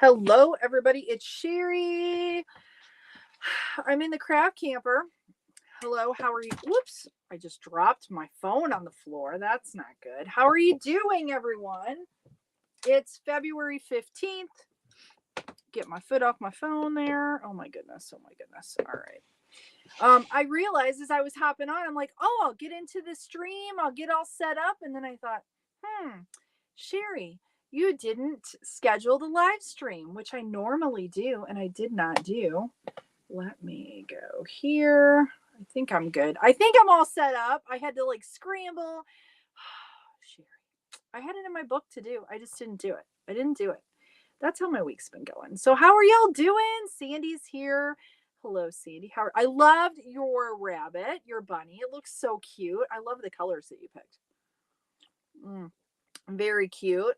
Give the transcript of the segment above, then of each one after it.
Hello, everybody. It's Cheri. I'm in the craft camper. Hello, how are you? Whoops, I just dropped my phone on the floor. That's not good. How are you doing, everyone? It's February 15th. Get my foot off my phone there. Oh my goodness. Oh my goodness. All right. I realized as I was hopping on, I'm like, oh, I'll get into the stream. I'll get all set up. And then I thought, Cheri, you didn't schedule the live stream, which I normally do, and I did not do. Let me go here. I think I'm good. I think I'm all set up. I had to scramble. Cheri, I had it in my book to do. I just didn't do it. I didn't do it. That's how my week's been going. So how are y'all doing? Sandy's here. Hello, Sandy. I loved your rabbit, your bunny. It looks so cute. I love the colors that you picked. Very cute.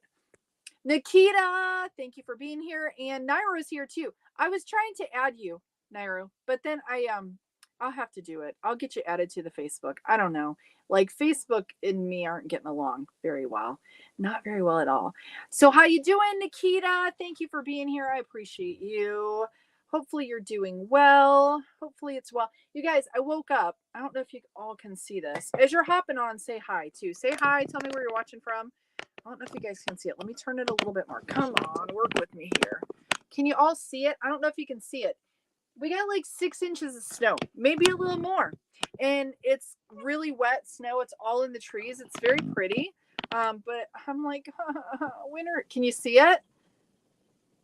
Nikita, thank you for being here. And Nairo is here too. I was trying to add you, Nairo, but then I'll have to do it. I'll get you added to the Facebook. I don't know. Facebook and me aren't getting along very well. Not very well at all. So how you doing, Nikita? Thank you for being here. I appreciate you. Hopefully you're doing well. Hopefully it's well. You guys, I woke up. I don't know if you all can see this. As you're hopping on, say hi too. Say hi. Tell me where you're watching from. I don't know if you guys can see it. Let me turn it a little bit more. Come on, work with me here. Can you all see it? I don't know if you can see it. We got 6 inches of snow, maybe a little more. And it's really wet snow. It's all in the trees. It's very pretty. But I'm like, winter. Can you see it?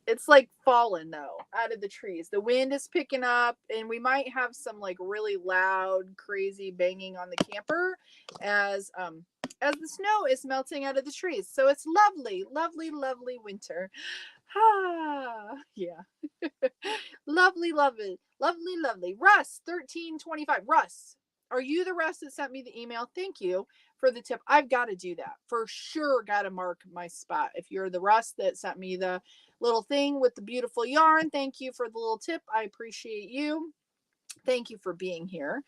It's falling though out of the trees. The wind is picking up, and we might have some really loud, crazy banging on the camper as the snow is melting out of the trees. So it's lovely, lovely, lovely winter. Yeah. Lovely, lovely, lovely, lovely. Russ, 1325. Russ, are you the Russ that sent me the email? Thank you for the tip. I've got to do that. For sure, got to mark my spot. If you're the Russ that sent me the little thing with the beautiful yarn, thank you for the little tip. I appreciate you. Thank you for being here.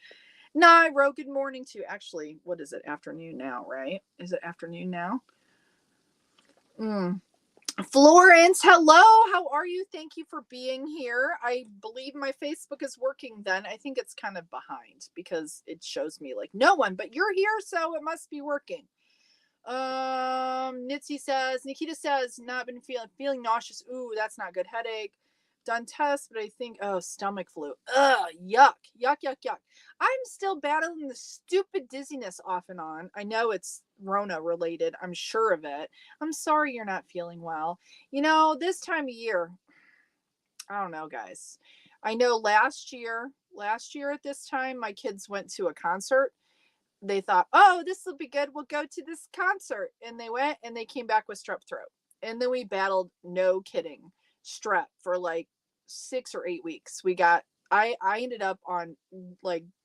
Nairo, good morning to you. Actually, what is it? Afternoon now, right? Is it afternoon now? Florence, hello. How are you? Thank you for being here. I believe my Facebook is working then. I think it's kind of behind because it shows me no one, but you're here, so it must be working. Nikita says, not been feeling nauseous. Ooh, that's not good. Headache. Done tests, but I think, stomach flu. Ugh, yuck, yuck, yuck, yuck. I'm still battling the stupid dizziness off and on. I know it's Rona related. I'm sure of it. I'm sorry you're not feeling well. This time of year, I don't know, guys. I know last year at this time, my kids went to a concert. They thought, oh, this will be good. We'll go to this concert. And they went and they came back with strep throat. And then we battled, no kidding, strep for 6 or 8 weeks. I ended up on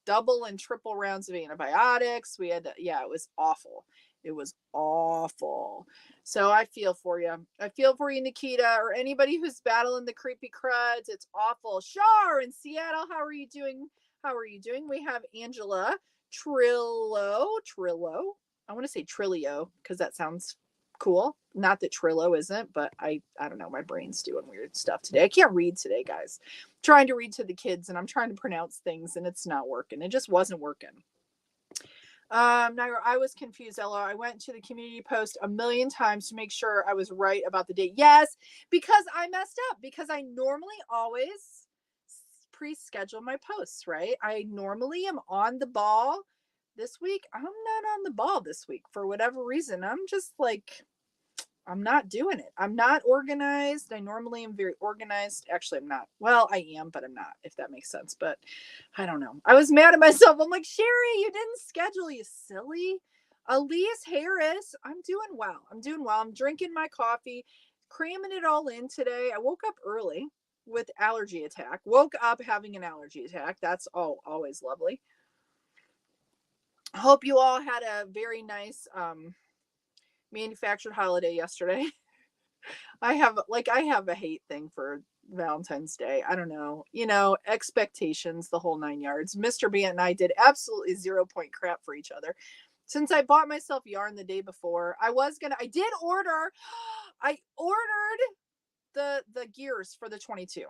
double and triple rounds of antibiotics. It was awful. It was awful. So I feel for you. I feel for you, Nikita, or anybody who's battling the creepy cruds. It's awful. Shar in Seattle, how are you doing? How are you doing? We have Angela Trillo. I want to say Trillio because that sounds cool. Not that Trillo isn't, but I don't know. My brain's doing weird stuff today. I can't read today, guys. I'm trying to read to the kids and I'm trying to pronounce things and it's not working. It just wasn't working. Nairo, I was confused, Ella. I went to the community post a million times to make sure I was right about the date. Yes, because I messed up. Because I normally always pre-schedule my posts, right? I normally am on the ball. This week, I'm not on the ball this week for whatever reason. I'm just I'm not doing it. I'm not organized. I normally am very organized. Actually, I'm not. Well, I am, but I'm not, if that makes sense. But I don't know. I was mad at myself. I'm like, Cheri, you didn't schedule, you silly. Elise Harris, I'm doing well. I'm drinking my coffee, cramming it all in today. I woke up early with allergy attack. Woke up having an allergy attack. That's always lovely. Hope you all had a very nice manufactured holiday yesterday. I have a hate thing for Valentine's Day. I don't know, expectations, the whole 9 yards. Mr. Bant and I did absolutely 0 point crap for each other. Since I bought myself yarn the day before, I ordered the gears for the 22.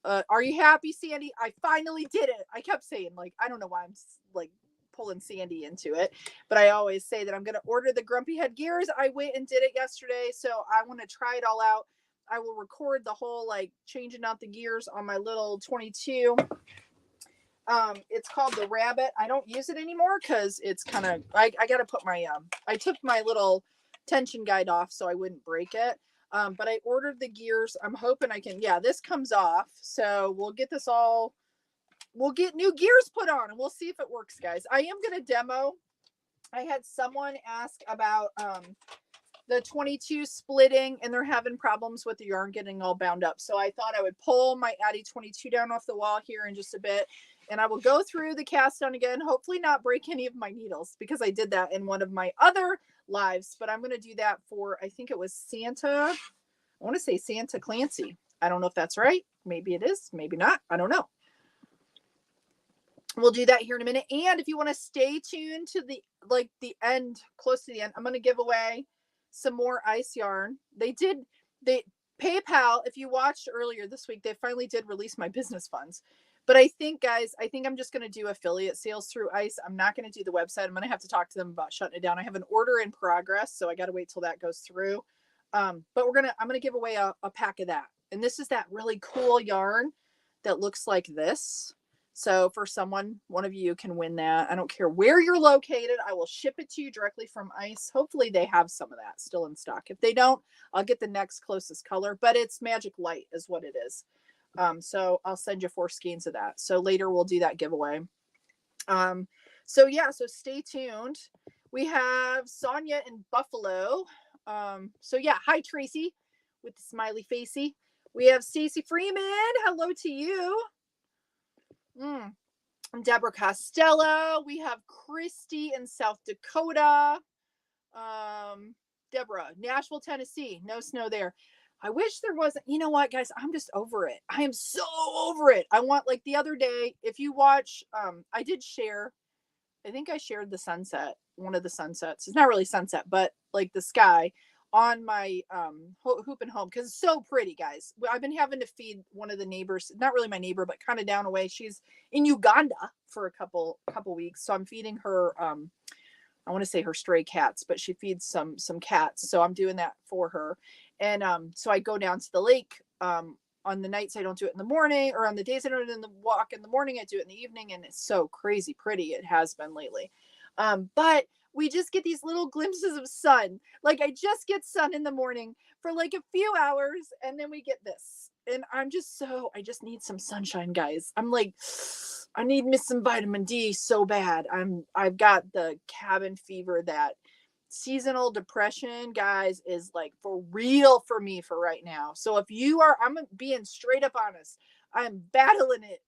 Are you happy, Sandy? I finally did it. I kept saying, like, I don't know why I'm like pulling Sandy into it, but I always say that I'm going to order the Grumpy Head gears. I went and did it yesterday, so I want to try it all out. I will record the whole, like, changing out the gears on my little 22. It's called the Rabbit. I don't use it anymore because it's kind of, I got to put my, I took my little tension guide off so I wouldn't break it. But I ordered the gears. I'm hoping I can, yeah, this comes off. So we'll get this all, we'll get new gears put on and we'll see if it works, guys. I am going to demo. I had someone ask about the 22 splitting and they're having problems with the yarn getting all bound up. So I thought I would pull my Addy 22 down off the wall here in just a bit. And I will go through the cast on again, hopefully not break any of my needles because I did that in one of my other lives, but I'm going to do that for, I think it was Santa. I want to say Santa Clancy. I don't know if that's right. Maybe it is, maybe not. I don't know. We'll do that here in a minute. And if you want to stay tuned to the, like the end, close to the end, I'm going to give away some more ice yarn. They PayPal, if you watched earlier this week, they finally did release my business funds. But I think, guys, I think I'm just going to do affiliate sales through ICE. I'm not going to do the website. I'm going to have to talk to them about shutting it down. I have an order in progress, so I got to wait till that goes through. But I'm going to give away a pack of that. And this is that really cool yarn that looks like this. So for someone, one of you can win that. I don't care where you're located. I will ship it to you directly from ICE. Hopefully they have some of that still in stock. If they don't, I'll get the next closest color, but it's Magic Light is what it is. So I'll send you 4 skeins of that. So later we'll do that giveaway. So yeah, so stay tuned. We have Sonia in Buffalo. So yeah, hi Tracy with the smiley facey. We have Stacy Freeman. Hello to you. Deborah Costello. We have Christy in South Dakota. Deborah, Nashville, Tennessee. No snow there. I wish there wasn't. You know what, guys? I'm just over it. I am so over it. I want, like the other day, if you watch, I did share, I think I shared the sunset, one of the sunsets. It's not really sunset, but like the sky on my Hoop and Home because it's so pretty, guys. I've been having to feed one of the neighbors, not really my neighbor, but kind of down away. She's in Uganda for a couple weeks, so I'm feeding her. I want to say her stray cats, but she feeds some cats, so I'm doing that for her. And so I go down to the lake. On the nights I don't do it in the morning, or on the days I don't do it in the walk in the morning, I do it in the evening, and it's so crazy pretty. It has been lately. But we just get these little glimpses of sun. Like I just get sun in the morning for like a few hours, and then we get this. And I just need some sunshine, guys. I'm like, I need me some vitamin D so bad. I've got the cabin fever, that seasonal depression, guys, is like for real for me for right now. So if you are, I'm being straight up honest. I'm battling it.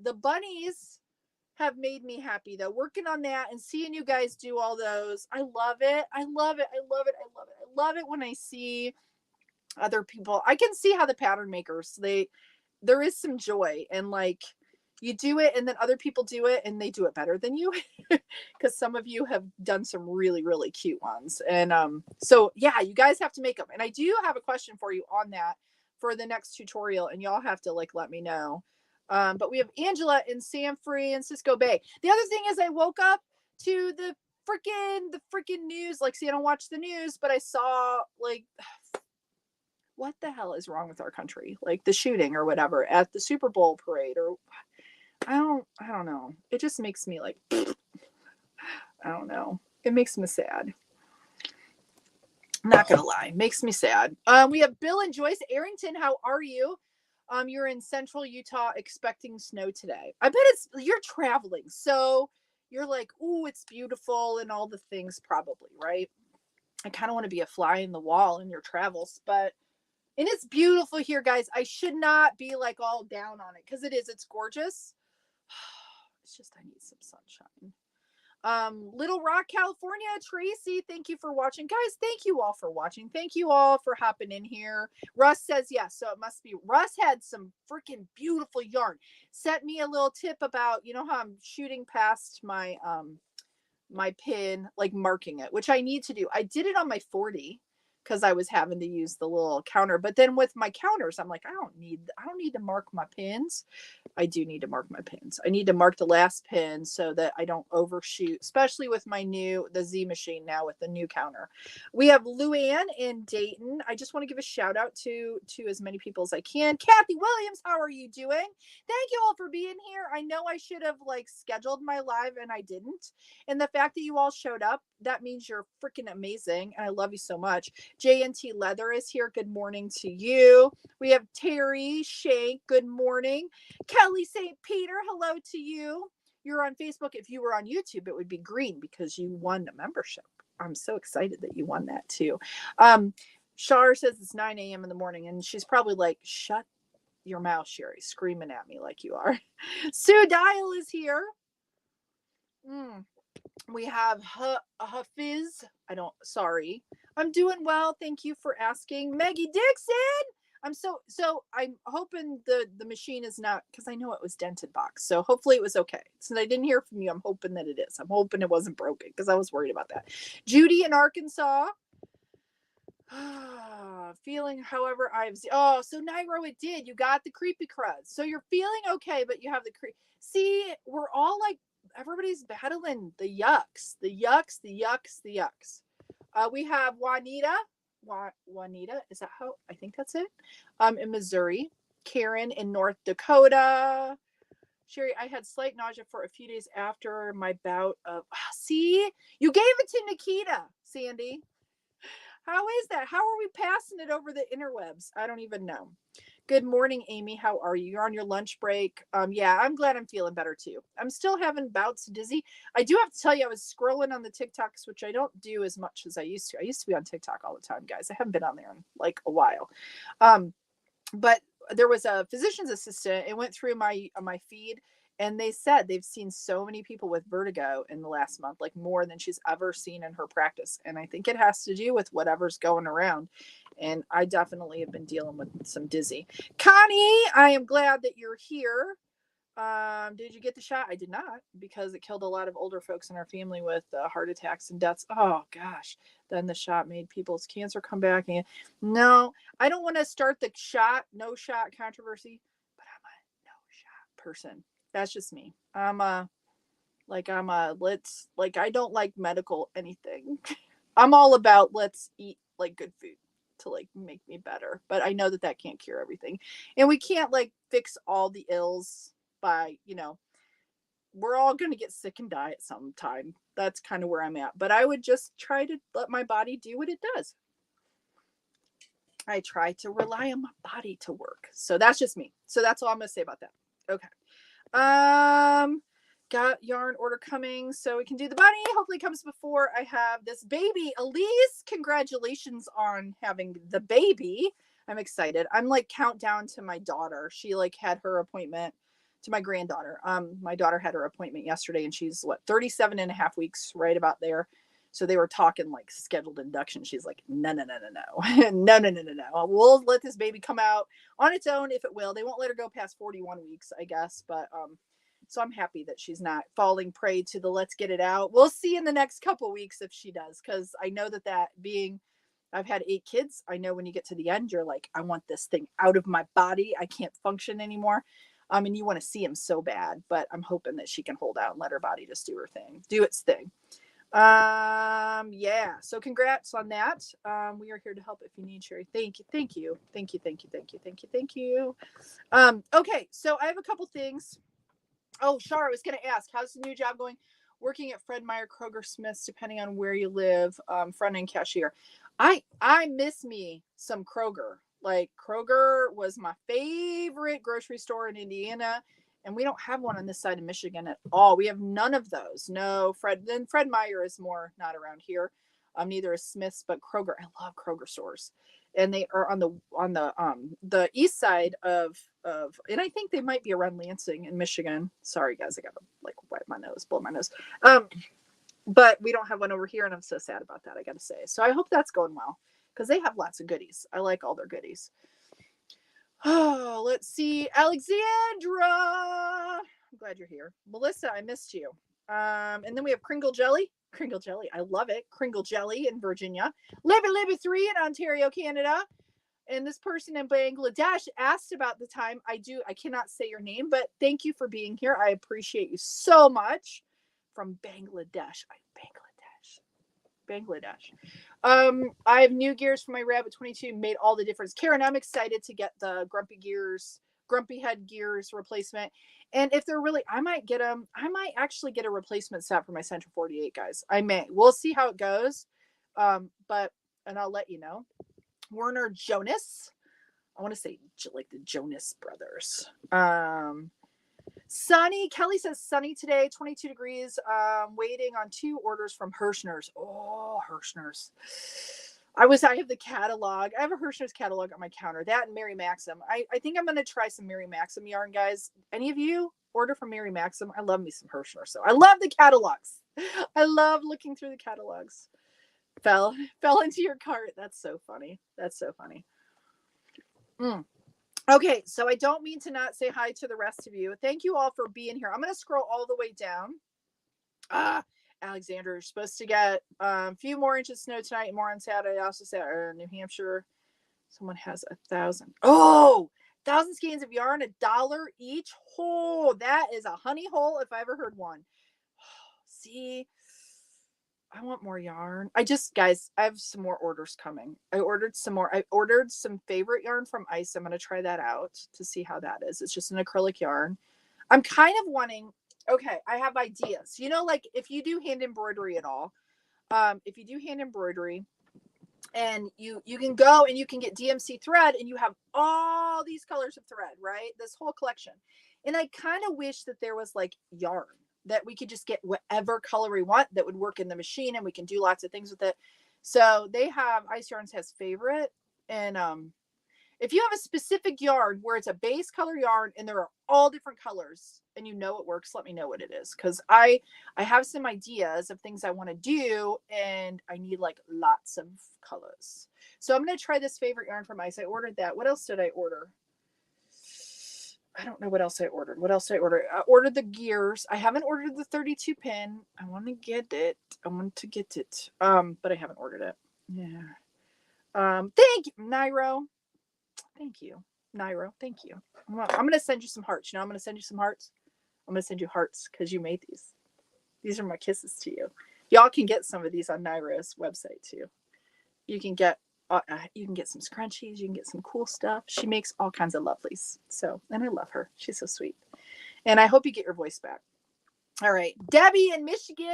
The bunnies have made me happy though. Working on that and seeing you guys do all those. I love it. I love it when I see other people. I can see how the pattern makers, there is some joy, and like you do it and then other people do it and they do it better than you because some of you have done some really, really cute ones. And so yeah, you guys have to make them. And I do have a question for you on that for the next tutorial, and y'all have to like let me know. But we have Angela in Sanfree and Cisco Bay. The other thing is I woke up to the freaking news. Like, see, I don't watch the news, but I saw like, what the hell is wrong with our country? Like the shooting or whatever at the Super Bowl parade, or I don't know. It just makes me like, I don't know. It makes me sad. I'm not gonna lie, makes me sad. We have Bill and Joyce Arrington. How are you? You're in central Utah expecting snow today. I bet you're traveling, so you're like, ooh, it's beautiful and all the things, probably, right? I kind of want to be a fly in the wall in your travels, and it's beautiful here, guys. I should not be like all down on it because it's gorgeous. It's just, I need some sunshine. Little Rock, California, Tracy, thank you for watching. Guys, thank you all for watching. Thank you all for hopping in here. Russ says yes, so it must be. Russ had some freaking beautiful yarn. Sent me a little tip about, you know how I'm shooting past my my pin, like marking it, which I need to do. I did it on my 40 because I was having to use the little counter. But then with my counters, I'm like, I don't need to mark my pins. I do need to mark my pins. I need to mark the last pin so that I don't overshoot, especially with the Z machine now with the new counter. We have Luann in Dayton. I just want to give a shout out to as many people as I can. Kathy Williams, how are you doing? Thank you all for being here. I know I should have like scheduled my live and I didn't. And the fact that you all showed up, that means you're freaking amazing. And I love you so much. JNT Leather is here. Good morning to you. We have Terry Shank. Good morning. Kelly St. Peter, hello to you. You're on Facebook. If you were on YouTube, it would be green because you won a membership. I'm so excited that you won that too. Shar says it's 9 a.m. in the morning, and she's probably like, shut your mouth, Cheri, screaming at me like you are. Sue Dial is here. We have Hafiz. Sorry. I'm doing well. Thank you for asking. Maggie Dixon. I'm hoping the machine is not, because I know it was dented box. So hopefully it was okay. Since I didn't hear from you, I'm hoping that it is. I'm hoping it wasn't broken because I was worried about that. Judy in Arkansas. Feeling, however, so Nairo, it did. You got the creepy crud. So you're feeling okay, but you have the See, we're all like, everybody's battling the yucks. We have Juanita. Juanita, is that how? I think that's it. In Missouri. Karen in North Dakota. Cheri, I had slight nausea for a few days after my bout of. See, you gave it to Nikita, Sandy. How is that? How are we passing it over the interwebs? I don't even know. Good morning, Amy. How are you? You're on your lunch break. Yeah, I'm glad I'm feeling better too. I'm still having bouts of dizzy. I do have to tell you, I was scrolling on the TikToks, which I don't do as much as I used to. I used to be on TikTok all the time, guys. I haven't been on there in like a while. But there was a physician's assistant. It went through my feed, and they said they've seen so many people with vertigo in the last month, like more than she's ever seen in her practice. And I think it has to do with whatever's going around. And I definitely have been dealing with some dizzy. Connie, I am glad that you're here. Did you get the shot? I did not, because it killed a lot of older folks in our family with heart attacks and deaths. Oh gosh. Then the shot made people's cancer come back. And no, I don't want to start the no shot controversy, but I'm a no shot person. That's just me. I don't like medical anything. I'm all about let's eat like good food to like make me better. But I know that can't cure everything. And we can't like fix all the ills by, we're all going to get sick and die at some time. That's kind of where I'm at. But I would just try to let my body do what it does. I try to rely on my body to work. So that's just me. So that's all I'm going to say about that. Okay. Got yarn order coming, so we can do the bunny. Hopefully it comes before I have this baby. Elise, congratulations on having the baby. I'm excited. I'm like countdown to my daughter. She like had her appointment to my granddaughter. My daughter had her appointment yesterday, and she's 37 and a half weeks, right about there. So they were talking like scheduled induction. She's like, no. We'll let this baby come out on its own if it will. They won't let her go past 41 weeks, I guess. But so I'm happy that she's not falling prey to the let's get it out. We'll see in the next couple weeks if she does, because I know that being, I've had 8 kids. I know when you get to the end, you're like, I want this thing out of my body. I can't function anymore. And you want to see him so bad, but I'm hoping that she can hold out and let her body just do its thing. Yeah, so congrats on that. We are here to help if you need, Cheri. Thank you. Okay, so I have a couple things. Oh, Shar, I was going to ask, how's the new job going? Working at Fred Meyer, Kroger, Smith's, depending on where you live, front end cashier. I miss me some Kroger. Like, Kroger was my favorite grocery store in Indiana, and we don't have one on this side of Michigan at all. We have none of those. No, Fred Meyer is more not around here. Neither is Smith's, but Kroger. I love Kroger stores. And they are on the east side of, and I think they might be around Lansing in Michigan. Sorry guys, I gotta like blow my nose. But we don't have one over here, and I'm so sad about that, I gotta say. So I hope that's going well, because they have lots of goodies. I like all their goodies. Oh, let's see. Alexandra, I'm glad you're here. Melissa, I missed you. And then we have Kringle Jelly. Kringle jelly. I love it. Kringle jelly in Virginia. Libby 3 in Ontario, Canada. And this person in Bangladesh asked about the time. I cannot say your name, but thank you for being here. I appreciate you so much. From Bangladesh. Bangladesh. I have new gears for my Rabbit 22. Made all the difference. Karen, I'm excited to get the Grumpy Head gears replacement. And if they're really, I might get them. I might actually get a replacement set for my Central 48, guys. I may. We'll see how it goes. And I'll let you know. Werner Jonas. I want to say like the Jonas Brothers. Sunny. Kelly says sunny today, 22 degrees. Waiting on 2 orders from Hirschner's. Oh, Hirschner's. I have the catalog. I have a Hirschner's catalog on my counter. That and Mary Maxim. I think I'm going to try some Mary Maxim yarn, guys. Any of you order from Mary Maxim? I love me some Hirschner. So I love the catalogs. I love looking through the catalogs. Fell into your cart. That's so funny. Okay, so I don't mean to not say hi to the rest of you. Thank you all for being here. I'm going to scroll all the way down. Alexander, you're supposed to get a few more inches of snow tonight and more on Saturday. I also said New Hampshire, someone has 1,000. Oh, 1,000 skeins of yarn, $1 each. Oh, that is a honey hole if I ever heard one. See, I want more yarn. Guys, I have some more orders coming. I ordered some favorite yarn from Ice. I'm going to try that out to see how that is. It's just an acrylic yarn. I'm kind of wanting, okay, I have ideas. You know, like if you do hand embroidery at all, if you do hand embroidery and you can go and you can get DMC thread and you have all these colors of thread, right? This whole collection. And I kind of wish that there was like yarn that we could just get whatever color we want that would work in the machine and we can do lots of things with it. So they have, Ice Yarns has favorite. And if you have a specific yarn where it's a base color yarn and there are all different colors and you know it works, let me know what it is. Because I have some ideas of things I want to do and I need like lots of colors. So I'm going to try this favorite yarn from Ice. I ordered that. What else did I order? I don't know what else I ordered. I ordered the gears. I haven't ordered the 32 pin. I want to get it. But I haven't ordered it. Yeah. Thank you, Nairo. Thank you, Nairo. Thank you. I'm going to send you some hearts. You know, I'm going to send you some hearts. I'm going to send you hearts because you made these. These are my kisses to you. Y'all can get some of these on Nairo's website too. You can get some scrunchies. You can get some cool stuff. She makes all kinds of lovelies. So, and I love her. She's so sweet. And I hope you get your voice back. All right. Debbie in Michigan.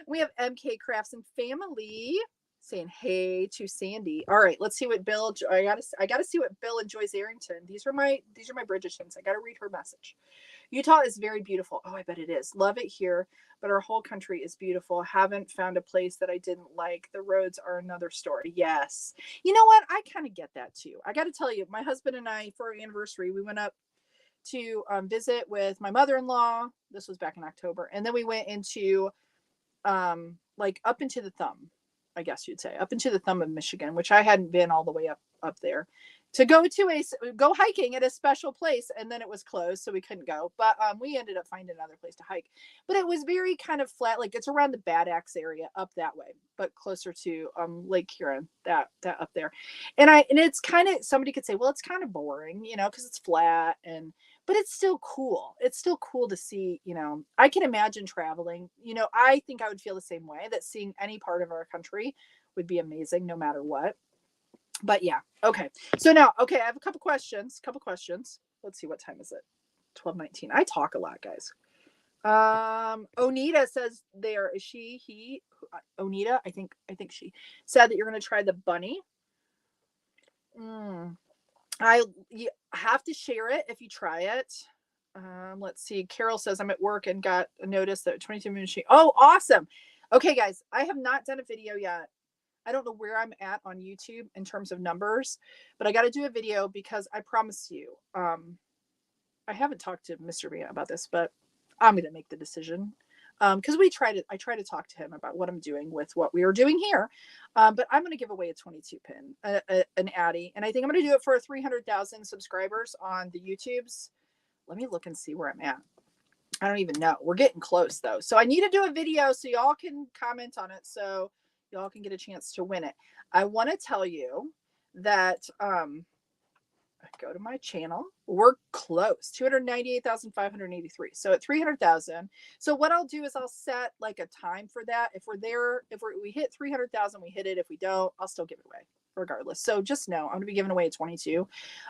We have MK Crafts and Family saying hey to Sandy. All right. Let's see what Bill, I gotta see what Bill and Joyce Arrington. These are my Bridgertons. I got to read her message. Utah is very beautiful. Oh, I bet it is. Love it here, but our whole country is beautiful. Haven't found a place that I didn't like. The roads are another story. Yes. You know what? I kind of get that too. I got to tell you, my husband and I, for our anniversary, we went up to visit with my mother-in-law. This was back in October. And then we went into like up into the thumb, I guess you'd say, up into the thumb of Michigan, which I hadn't been all the way up there, to go hiking at a special place, and then it was closed, so we couldn't go. But we ended up finding another place to hike. But it was very kind of flat, like it's around the Bad Axe area up that way, but closer to Lake Huron, that up there. And it's kind of, somebody could say, well, it's kind of boring, you know, because it's flat, but it's still cool. It's still cool to see, you know. I can imagine traveling. You know, I think I would feel the same way, that seeing any part of our country would be amazing no matter what. But yeah, okay. So now, okay, I have a couple questions. Let's see, what time is it? 12:19. I talk a lot, guys. Onita says Onita, I think she said that you're going to try the bunny. You have to share it if you try it. Let's see. Carol says I'm at work and got a notice that 22 minutes. Oh, awesome. Okay, guys, I have not done a video yet. I don't know where I'm at on YouTube in terms of numbers, but I got to do a video because I promise you, I haven't talked to Mr. Mia about this, but I'm going to make the decision. Because I try to talk to him about what I'm doing with what we are doing here. But I'm going to give away a 22 pin, an Addy. And I think I'm going to do it for 300,000 subscribers on the YouTubes. Let me look and see where I'm at. I don't even know. We're getting close though. So I need to do a video so y'all can comment on it so y'all can get a chance to win it. I want to tell you that go to my channel. We're close. 298,583. So at 300,000. So what I'll do is I'll set like a time for that. If we're there, we hit 300,000, we hit it. If we don't, I'll still give it away regardless. So just know I'm going to be giving away a 22,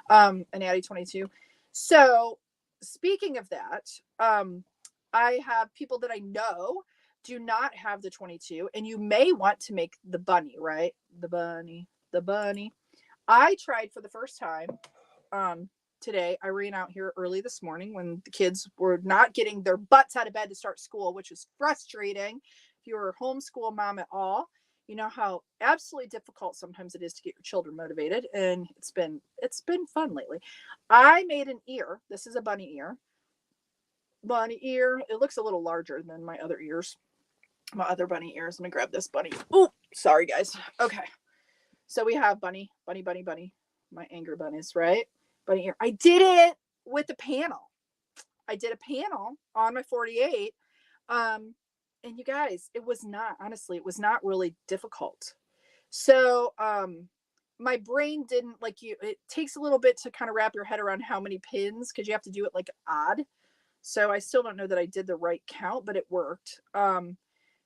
an Addy 22. So speaking of that, I have people that I know do not have the 22, and you may want to make the bunny, right? The bunny. I tried for the first time today. I ran out here early this morning when the kids were not getting their butts out of bed to start school, which is frustrating. If you're a homeschool mom at all, you know how absolutely difficult sometimes it is to get your children motivated, and it's been fun lately. I made an ear. This is a bunny ear. Bunny ear. It looks a little larger than my other ears. My other bunny ears. Let me grab this bunny. Oh, sorry guys. Okay. So we have bunny. My anger bunnies, right? Bunny ear. I did it with a panel. I did a panel on my 48. And you guys, it was not really difficult. So my brain didn't like you. It takes a little bit to kind of wrap your head around how many pins because you have to do it like odd. So I still don't know that I did the right count, but it worked.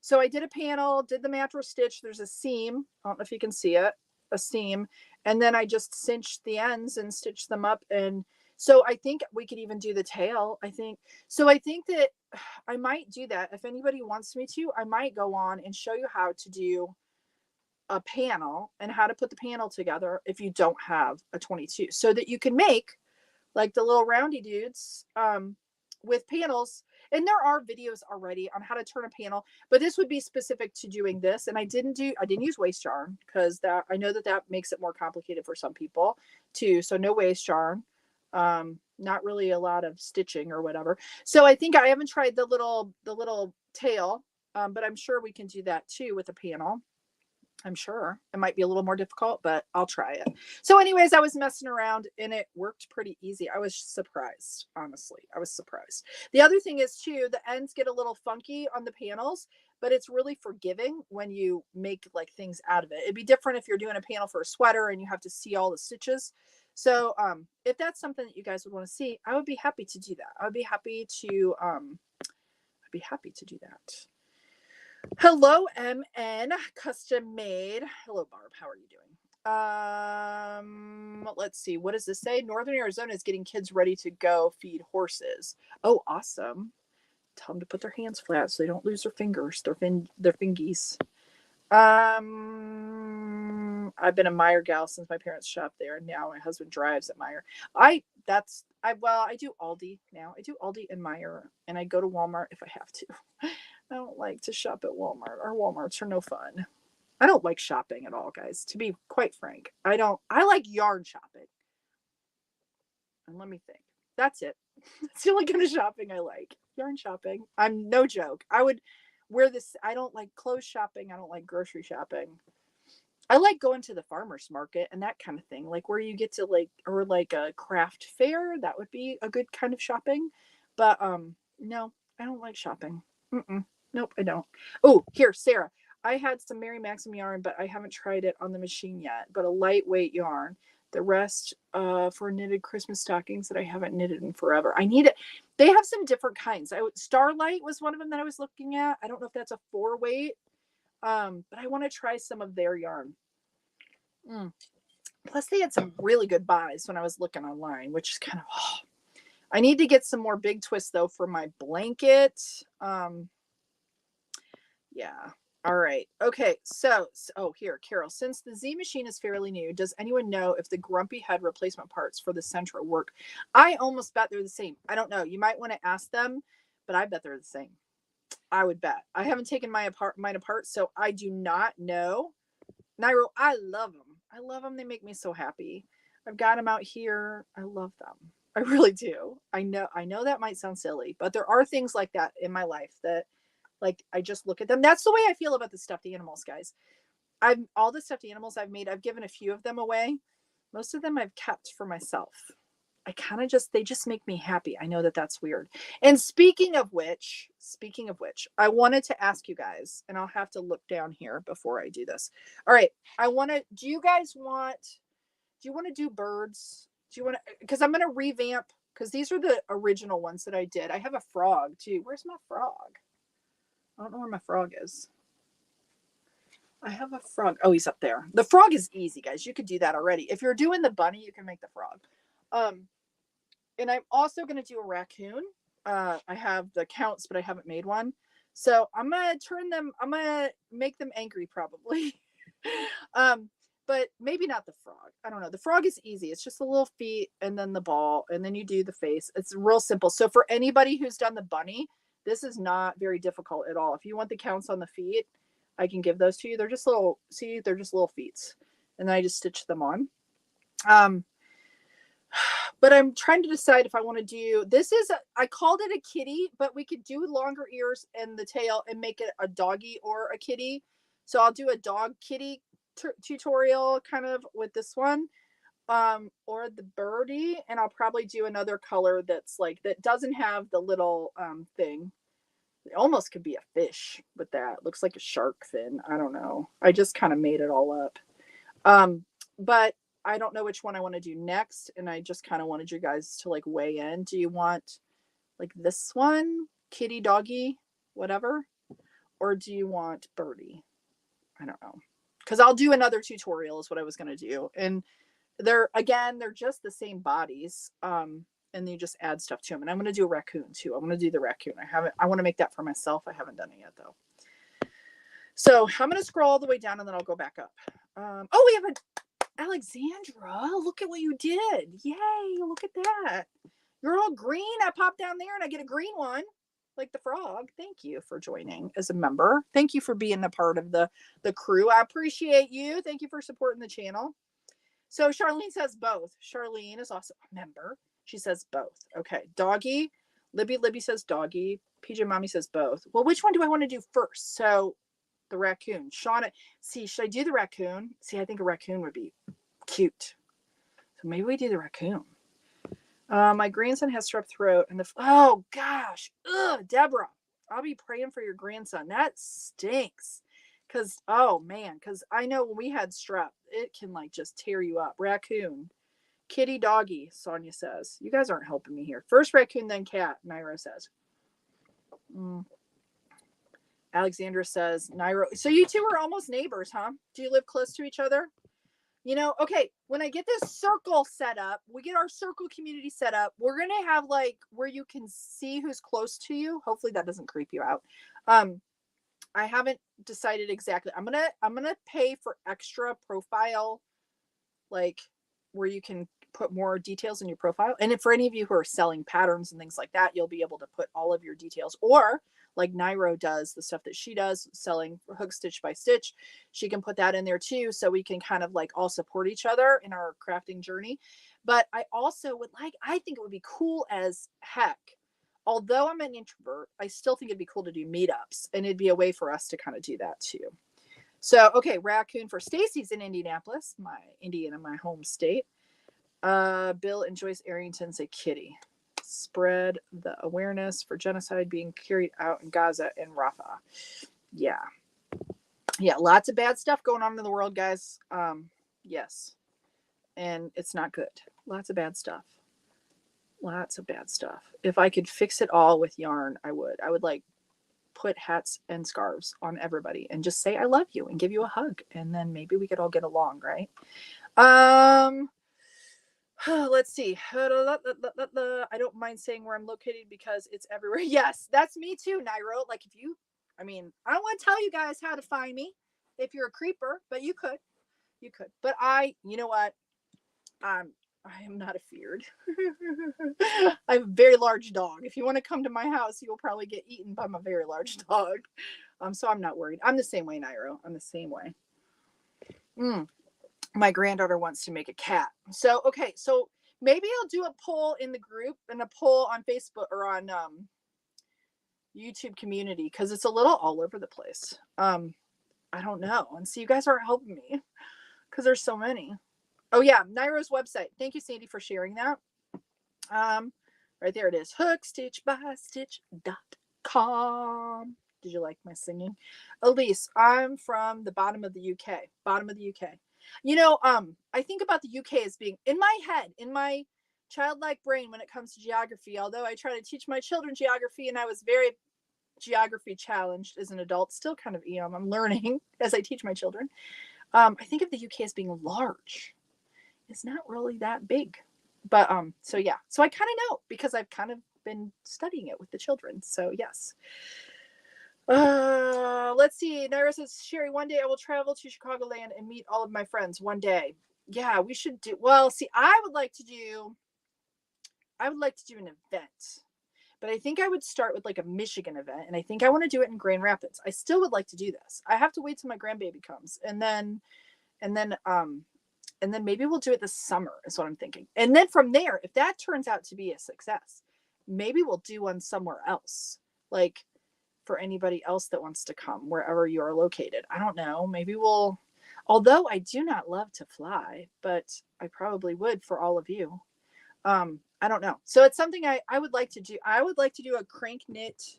So I did a panel, did the mattress stitch. There's a seam. I don't know if you can see it, a seam. And then I just cinched the ends and stitched them up. And so I think we could even do the tail. I think that I might do that. If anybody wants me to, I might go on and show you how to do a panel and how to put the panel together if you don't have a 22, so that you can make like the little roundy dudes with panels. And there are videos already on how to turn a panel, but this would be specific to doing this. And I didn't use waste yarn because that I know that makes it more complicated for some people too. So no waste yarn, not really a lot of stitching or whatever. So I think I haven't tried the little tail, but I'm sure we can do that too with a panel. I'm sure it might be a little more difficult, but I'll try it. So anyways, I was messing around and it worked pretty easy. I was surprised. Honestly, I was surprised. The other thing is too, the ends get a little funky on the panels, but it's really forgiving when you make like things out of it. It'd be different if you're doing a panel for a sweater and you have to see all the stitches. So if that's something that you guys would want to see, I would be happy to do that. I'd be happy to do that. Hello, MN Custom Made. Hello, Barb. How are you doing? Let's see. What does this say? Northern Arizona is getting kids ready to go feed horses. Oh, awesome. Tell them to put their hands flat so they don't lose their fingers, their fingies. I've been a Meijer gal since my parents shopped there, and now my husband drives at Meijer. I do Aldi now. I do Aldi and Meijer, and I go to Walmart if I have to. I don't like to shop at Walmart. Our Walmarts are no fun. I don't like shopping at all, guys. To be quite frank, I like yarn shopping. And let me think. That's it. That's the only kind of shopping I like. Yarn shopping. I'm no joke. I would wear this. I don't like clothes shopping. I don't like grocery shopping. I like going to the farmer's market and that kind of thing, like where you get to or like a craft fair. That would be a good kind of shopping. But no, I don't like shopping. Nope, I don't. Oh, here, Sarah. I had some Mary Maxim yarn, but I haven't tried it on the machine yet. But a lightweight yarn. The rest for knitted Christmas stockings that I haven't knitted in forever. I need it. They have some different kinds. Starlight was one of them that I was looking at. I don't know if that's a 4-weight. But I want to try some of their yarn. Plus, they had some really good buys when I was looking online, which is kind of. I need to get some more big twists though for my blanket. Yeah. All right. Okay. So, here, Carol, since the Z machine is fairly new, does anyone know if the grumpy head replacement parts for the Centra work? I almost bet they're the same. I don't know. You might want to ask them, but I bet they're the same. I would bet. I haven't taken mine apart, so I do not know. Nairo, I love them. I love them. They make me so happy. I've got them out here. I love them. I really do. I know that might sound silly, but there are things like that in my life that like I just look at them. That's the way I feel about the stuffed animals, guys. All the stuffed animals I've made, I've given a few of them away. Most of them I've kept for myself. I kind of just, they just make me happy. I know that that's weird. And speaking of which, I wanted to ask you guys, and I'll have to look down here before I do this. All right. Do you guys do you want to do birds? Do you want to, because I'm going to revamp, because these are the original ones that I did. I have a frog too. Where's my frog? I don't know where my frog is. I have a frog. Oh, he's up there. The frog is easy, guys. You could do that already. If you're doing the bunny, you can make the frog. And I'm also going to do a raccoon. I have the counts, but I haven't made one. So I'm going to make them angry probably. But maybe not the frog. I don't know. The frog is easy. It's just the little feet and then the ball, and then you do the face. It's real simple. So for anybody who's done the bunny, this is not very difficult at all. If you want the counts on the feet, I can give those to you. They're just they're just little feet. And then I just stitch them on. But I'm trying to decide if I want to do, I called it a kitty, but we could do longer ears and the tail and make it a doggy or a kitty. So I'll do a dog kitty tutorial kind of with this one, or the birdie. And I'll probably do another color that's like, that doesn't have the little thing. It almost could be a fish with that. It looks like a shark fin. I don't know. I just kind of made it all up. But I don't know which one I want to do next. And I just kind of wanted you guys to like weigh in. Do you want like this one, kitty, doggy, whatever? Or do you want birdie? I don't know. Because I'll do another tutorial is what I was going to do. And they're just the same bodies. And you just add stuff to them. And I'm going to do a raccoon too. I'm going to do the raccoon. I want to make that for myself. I haven't done it yet though. So I'm going to scroll all the way down and then I'll go back up. We have Alexandra, look at what you did. Yay, look at that. You're all green. I pop down there and I get a green one, like the frog. Thank you for joining as a member. Thank you for being a part of the crew. I appreciate you. Thank you for supporting the channel. So Charlene says both. Charlene is also a member. She says both. Okay, doggy. Libby says doggy. PJ Mommy says both. Well, which one do I want to do first? So the raccoon. Shauna, see, should I do the raccoon? See, I think a raccoon would be cute. So maybe we do the raccoon. My grandson has strep throat and oh gosh. Ugh, Deborah, I'll be praying for your grandson. That stinks. Cause I know when we had strep, it can like just tear you up. Raccoon. Kitty, doggy, Sonia says. You guys aren't helping me here. First raccoon, then cat, Naira says. Alexandra says, Nairo. So you two are almost neighbors, huh? Do you live close to each other? You know, okay, when I get this circle set up, we get our circle community set up, we're going to have like where you can see who's close to you. Hopefully that doesn't creep you out. I haven't decided exactly. I'm going to pay for extra profile, like where you can put more details in your profile. And if for any of you who are selling patterns and things like that, you'll be able to put all of your details, or like Nairo does the stuff that she does selling hook stitch by stitch. She can put that in there too. So we can kind of like all support each other in our crafting journey. But I also I think it would be cool as heck. Although I'm an introvert, I still think it'd be cool to do meetups, and it'd be a way for us to kind of do that too. So, okay, raccoon for Stacy's in Indianapolis, my home state. Bill and Joyce Arrington say kitty. Spread the awareness for genocide being carried out in Gaza and Rafah. Yeah, lots of bad stuff going on in the world, guys. Yes, and it's not good. Lots of bad stuff. If I could fix it all with yarn, I would like put hats and scarves on everybody and just say I love you and give you a hug, and then maybe we could all get along, right? Let's see. I don't mind saying where I'm located because it's everywhere. Yes, that's me too, Nairo. Like I don't want to tell you guys how to find me if you're a creeper, but you could. But you know what? I am not afeared. I have a very large dog. If you want to come to my house, you will probably get eaten by my very large dog. So I'm not worried. I'm the same way, Nairo. I'm the same way. My granddaughter wants to make a cat. So, okay. So maybe I'll do a poll in the group and a poll on Facebook or on YouTube community, because it's a little all over the place. I don't know. And see, you guys aren't helping me because there's so many. Oh yeah, Nairo's website. Thank you, Sandy, for sharing that. Right there it is. Hookstitchbystitch.com. Did you like my singing? Elise, I'm from the bottom of the UK. Bottom of the UK. I think about the UK as being in my head, in my childlike brain when it comes to geography. Although I try to teach my children geography and I was very geography challenged as an adult, still kind of I'm learning as I teach my children. I think of the UK as being large. It's not really that big. But so yeah. So I kind of know because I've kind of been studying it with the children. So yes. Let's see. Naira says, Cheri, one day I will travel to Chicagoland and meet all of my friends one day. Yeah, we should do. Well, see, I would like to do an event, but I think I would start with like a Michigan event, and I think I want to do it in Grand Rapids. I still would like to do this. I have to wait till my grandbaby comes, and then maybe we'll do it this summer is what I'm thinking. And then from there, if that turns out to be a success, maybe we'll do one somewhere else, like for anybody else that wants to come wherever you are located. I don't know. Maybe we'll, although I do not love to fly, but I probably would for all of you. I don't know. So it's something I would like to do. I would like to do a crank knit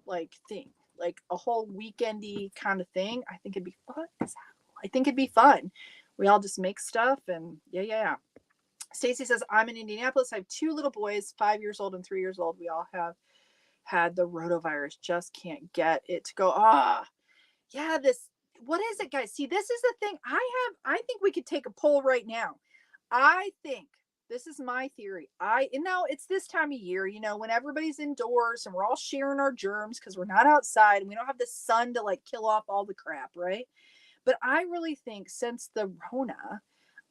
like thing, like a whole weekendy kind of thing. I think it'd be fun. I think it'd be fun. We all just make stuff and yeah. Stacy says, I'm in Indianapolis. I have 2 little boys, 5 years old and 3 years old. We all have had the rotavirus. Just can't get it to go. Yeah, what is it, guys? See, this is the thing. I think we could take a poll right now. I think this is my theory. It's this time of year, when everybody's indoors and we're all sharing our germs because we're not outside and we don't have the sun to like kill off all the crap, right? But I really think since the Rona,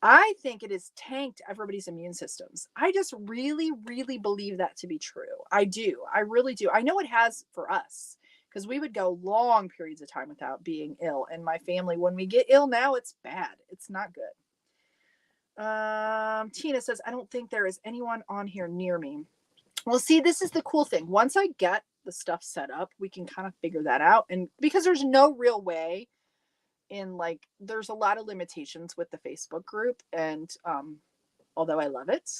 I think it has tanked everybody's immune systems. I just really, really believe that to be true. I do. I really do. I know it has for us because we would go long periods of time without being ill. And my family, when we get ill now, it's bad. It's not good. Tina says, I don't think there is anyone on here near me. Well, see, this is the cool thing. Once I get the stuff set up, we can kind of figure that out. And because there's no real way there's a lot of limitations with the Facebook group. And although I love it,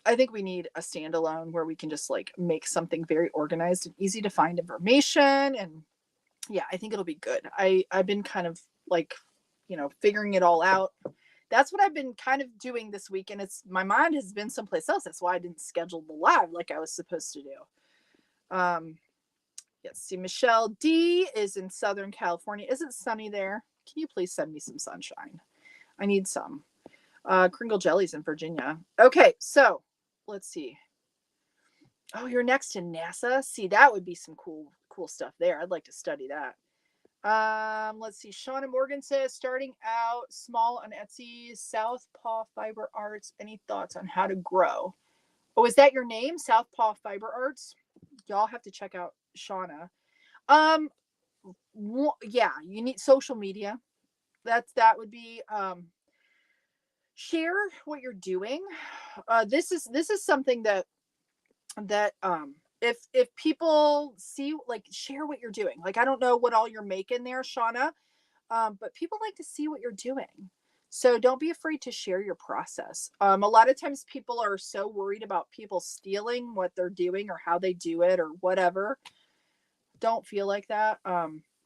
I think we need a standalone where we can just like make something very organized and easy to find information. And yeah, I think it'll be good. I've been kind of like, figuring it all out. That's what I've been kind of doing this week. And my mind has been someplace else. That's why I didn't schedule the live like I was supposed to do. Yes, see, Michelle D is in Southern California. Is it sunny there? Can you please send me some sunshine? I need some. Kringle Jelly's in Virginia. Okay, so let's see. Oh, you're next to NASA? See, that would be some cool stuff there. I'd like to study that. Let's see. Shauna Morgan says, starting out small on Etsy, Southpaw Fiber Arts. Any thoughts on how to grow? Oh, is that your name? Southpaw Fiber Arts? Y'all have to check out Shauna. Yeah, you need social media. That would be share what you're doing. This is something that if people see, like, share what you're doing. Like, I don't know what all you're making there, Shauna, but people like to see what you're doing. So don't be afraid to share your process. A lot of times people are so worried about people stealing what they're doing or how they do it or whatever. Don't feel like that.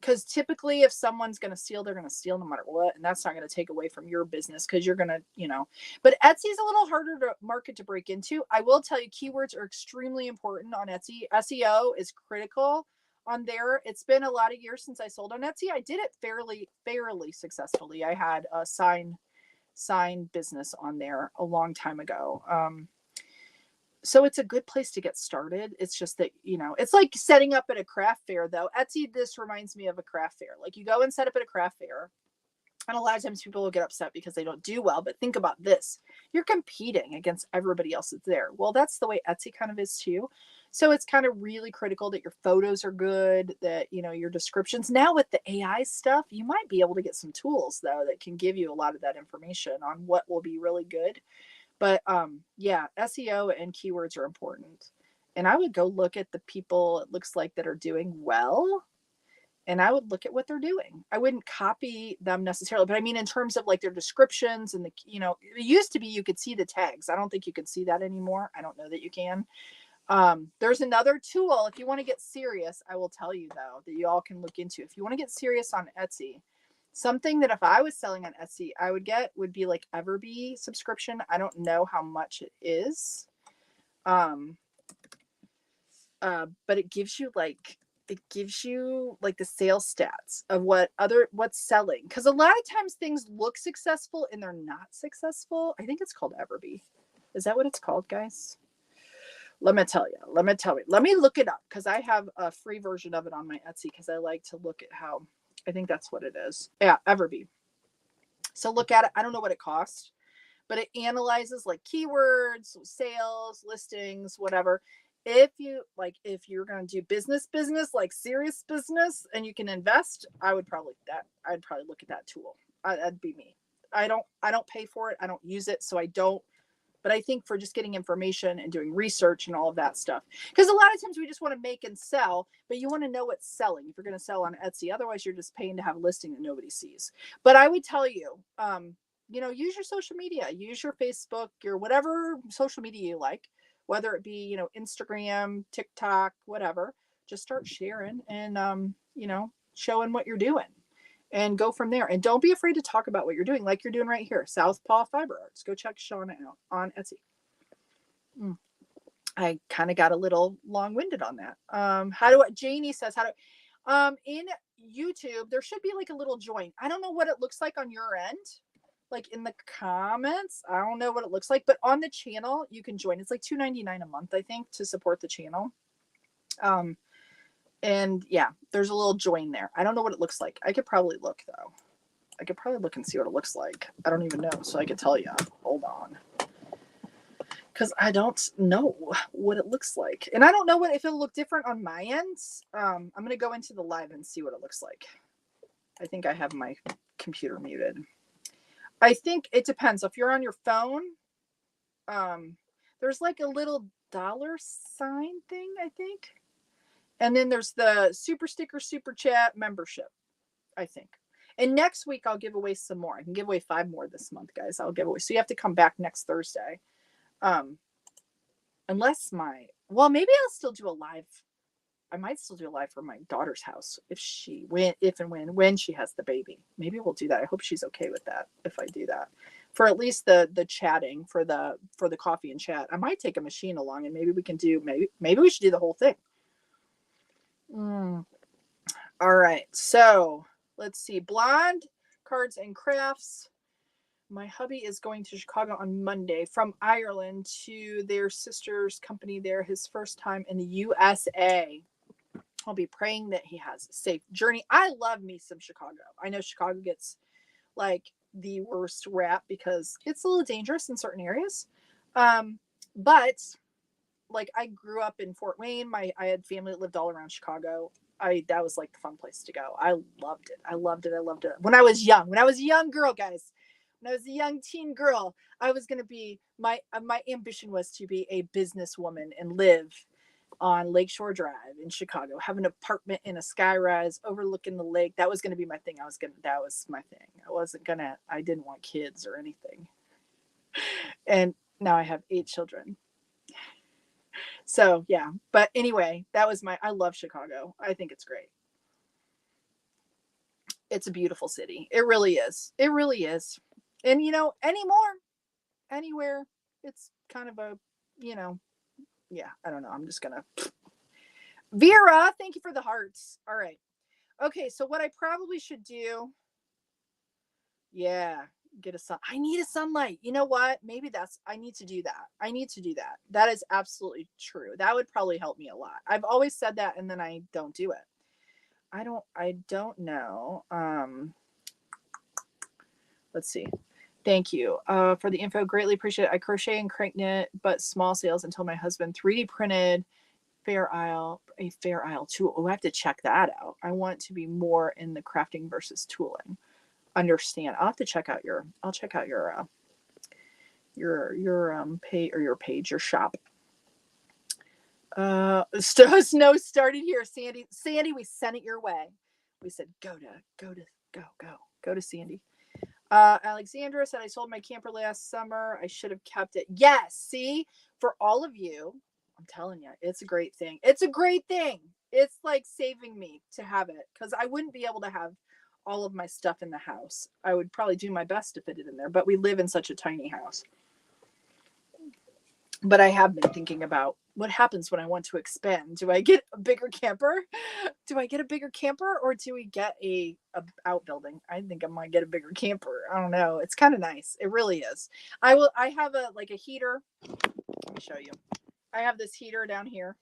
Because typically if someone's going to steal, they're going to steal no matter what. And that's not going to take away from your business because you're going to, but Etsy is a little harder to market to break into. I will tell you, keywords are extremely important on Etsy. SEO is critical on there. It's been a lot of years since I sold on Etsy. I did it fairly successfully. I had a sign business on there a long time ago. So it's a good place to get started. It's just that, it's like setting up at a craft fair though. Etsy, this reminds me of a craft fair. Like you go and set up at a craft fair and a lot of times people will get upset because they don't do well, but think about this. You're competing against everybody else that's there. Well, that's the way Etsy kind of is too. So it's kind of really critical that your photos are good, that, your descriptions. Now with the AI stuff, you might be able to get some tools though that can give you a lot of that information on what will be really good. But yeah, SEO and keywords are important. And I would go look at the people it looks like that are doing well and I would look at what they're doing. I wouldn't copy them necessarily, but I mean, in terms of like their descriptions and the, it used to be you could see the tags. I don't think you can see that anymore. I don't know that you can. There's another tool. If you want to get serious, I will tell you though, that you all can look into. If you want to get serious on Etsy, something that if I was selling on Etsy, I would get would be like Everbee subscription. I don't know how much it is. But it gives you like the sales stats of what's selling. Because a lot of times things look successful and they're not successful. I think it's called Everbee. Is that what it's called, guys? Let me tell you. Let me look it up because I have a free version of it on my Etsy because I like to look at how. I think that's what it is. Yeah, Everbee. So look at it. I don't know what it costs, but it analyzes like keywords, sales, listings, whatever. If you're going to do business, like serious business, and you can invest, I'd probably look at that tool. That'd be me. I don't pay for it. I don't use it. So I don't, but I think for just getting information and doing research and all of that stuff, because a lot of times we just want to make and sell, but you want to know what's selling if you're going to sell on Etsy. Otherwise you're just paying to have a listing that nobody sees. But I would tell you, use your social media, use your Facebook, your whatever social media you like, whether it be, Instagram, TikTok, whatever, just start sharing and, showing what you're doing and go from there. And don't be afraid to talk about what you're doing, like you're doing right here. Southpaw Fiber Arts. Go check Shauna out on Etsy. I kind of got a little long-winded on that. Janie says, in YouTube, there should be like a little join. I don't know what it looks like on your end. Like in the comments, I don't know what it looks like, but on the channel, you can join. It's like $2.99 a month, I think, to support the channel. And yeah, there's a little join there. I don't know what it looks like. I could probably look though. I could probably look and see what it looks like. I don't even know, so I could tell you. Hold on. Because I don't know what it looks like. And I don't know if it'll look different on my end. I'm going to go into the live and see what it looks like. I think I have my computer muted. I think it depends. If you're on your phone, there's like a little dollar sign thing, I think. And then there's the super sticker, super chat membership, I think. And next week, I'll give away some more. I can give away 5 more this month, guys. I'll give away. So you have to come back next Thursday. Unless maybe I'll still do a live. I might still do a live from my daughter's house if when she has the baby. Maybe we'll do that. I hope she's okay with that if I do that. For at least the chatting for the coffee and chat. I might take a machine along and maybe we can do maybe we should do the whole thing. All right. So let's see. Blonde Cards and Crafts. My hubby is going to Chicago on Monday from Ireland to their sister's company there, his first time in the USA. I'll be praying that he has a safe journey. I love me some Chicago. I know Chicago gets like the worst rap because it's a little dangerous in certain areas. But like I grew up in Fort Wayne. I had family that lived all around Chicago. That was like the fun place to go. I loved it. I loved it. When I was a young girl, guys, when I was a young teen girl, I was going to be, my ambition was to be a businesswoman and live on Lakeshore Drive in Chicago, have an apartment in a skyrise overlooking the lake. That was going to be my thing. That was my thing. I didn't want kids or anything. And now I have 8 children. So yeah, but anyway, I love Chicago. I think it's great. It's a beautiful city. It really is. It really is. And anywhere, it's kind of a, yeah, I don't know. I'm just going to. Vera, thank you for the hearts. All right. Okay. So what I probably should do. Yeah. Get a sun. I need a sunlight. You know what? Maybe I need to do that. That is absolutely true. That would probably help me a lot. I've always said that and then I don't do it. I don't know. Let's see. Thank you for the info. Greatly appreciate it. I crochet and crank knit, but small sales until my husband 3D printed a Fair Isle tool. Oh, I have to check that out. I want to be more in the crafting versus tooling. Understand. I'll have to check out your page, your shop. Snow started here, Sandy. Sandy, we sent it your way. We said, go to Sandy. Alexandra said, I sold my camper last summer. I should have kept it. Yes. See, for all of you, I'm telling you, it's a great thing. It's a great thing. It's like saving me to have it, because I wouldn't be able to have all of my stuff in the house. I would probably do my best to fit it in there, but we live in such a tiny house. But I have been thinking about what happens when I want to expand. Do I get a bigger camper? Do I get a bigger camper, or do we get a outbuilding? I think I might get a bigger camper. I don't know. It's kind of nice. It really is. I have a heater. Let me show you. I have this heater down here.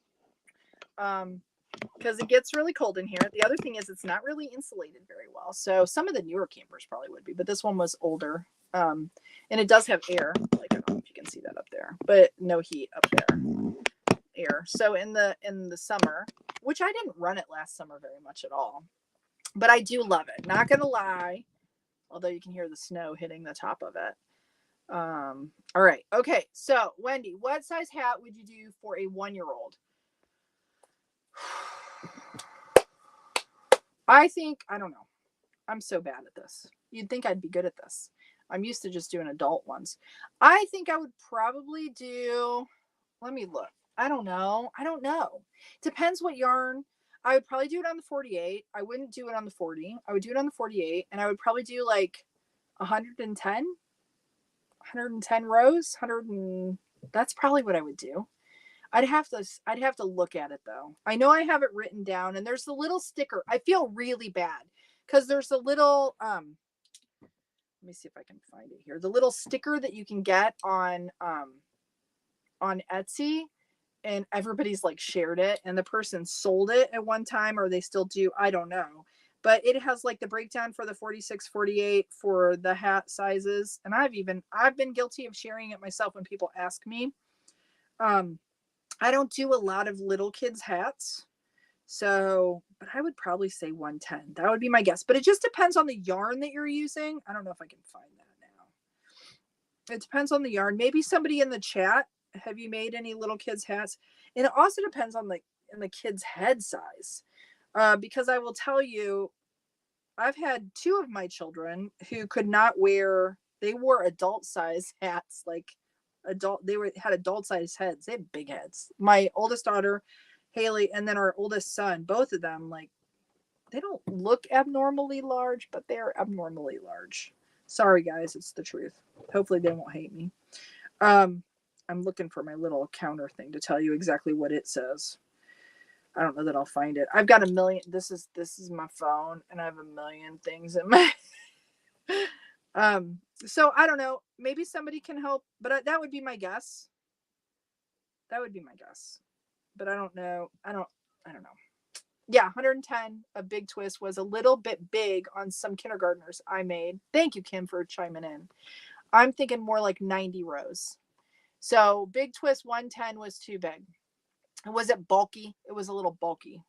Because it gets really cold in here. The other thing is it's not really insulated very well. So some of the newer campers probably would be, but this one was older. And it does have air. Like, I don't know if you can see that up there, but no heat up there. Air. So in the summer, which I didn't run it last summer very much at all, but I do love it. Not gonna lie, although you can hear the snow hitting the top of it. All right. Okay. So Wendy, what size hat would you do for a 1-year-old? I don't know. I'm so bad at this. You'd think I'd be good at this. I'm used to just doing adult ones. I think I would probably do, let me look. I don't know. Depends what yarn. I would probably do it on the 48. I wouldn't do it on the 40. I would do it on the 48, and I would probably do like 110 rows, that's probably what I would do. I'd have to look at it though. I know I have it written down, and there's the little sticker. I feel really bad because there's a little let me see if I can find it here. The little sticker that you can get on Etsy, and everybody's like shared it, and the person sold it at one time, or they still do. I don't know. But it has like the breakdown for the 46, 48 for the hat sizes. And I've been guilty of sharing it myself when people ask me. I don't do a lot of little kids hats. So, but I would probably say 110. That would be my guess. But it just depends on the yarn that you're using. I don't know if I can find that now. It depends on the yarn. Maybe somebody in the chat, have you made any little kids hats? And it also depends on the kid's head size. Because I will tell you, I've had 2 of my children who could not they wore adult size hats, like had adult size heads. They had big heads. My oldest daughter, Haley, and then our oldest son, both of them, like, they don't look abnormally large, but they're abnormally large. Sorry guys, it's the truth. Hopefully they won't hate me. I'm looking for my little counter thing to tell you exactly what it says. I don't know that I'll find it. I've got a million. This is my phone, and I have a million things in my so I don't know. Maybe somebody can help, but that would be my guess. That would be my guess. But I don't know. I don't know. Yeah, 110, a big twist, was a little bit big on some kindergartners I made. Thank you, Kim, for chiming in. I'm thinking more like 90 rows. So big twist 110 was too big. Was it bulky? It was a little bulky.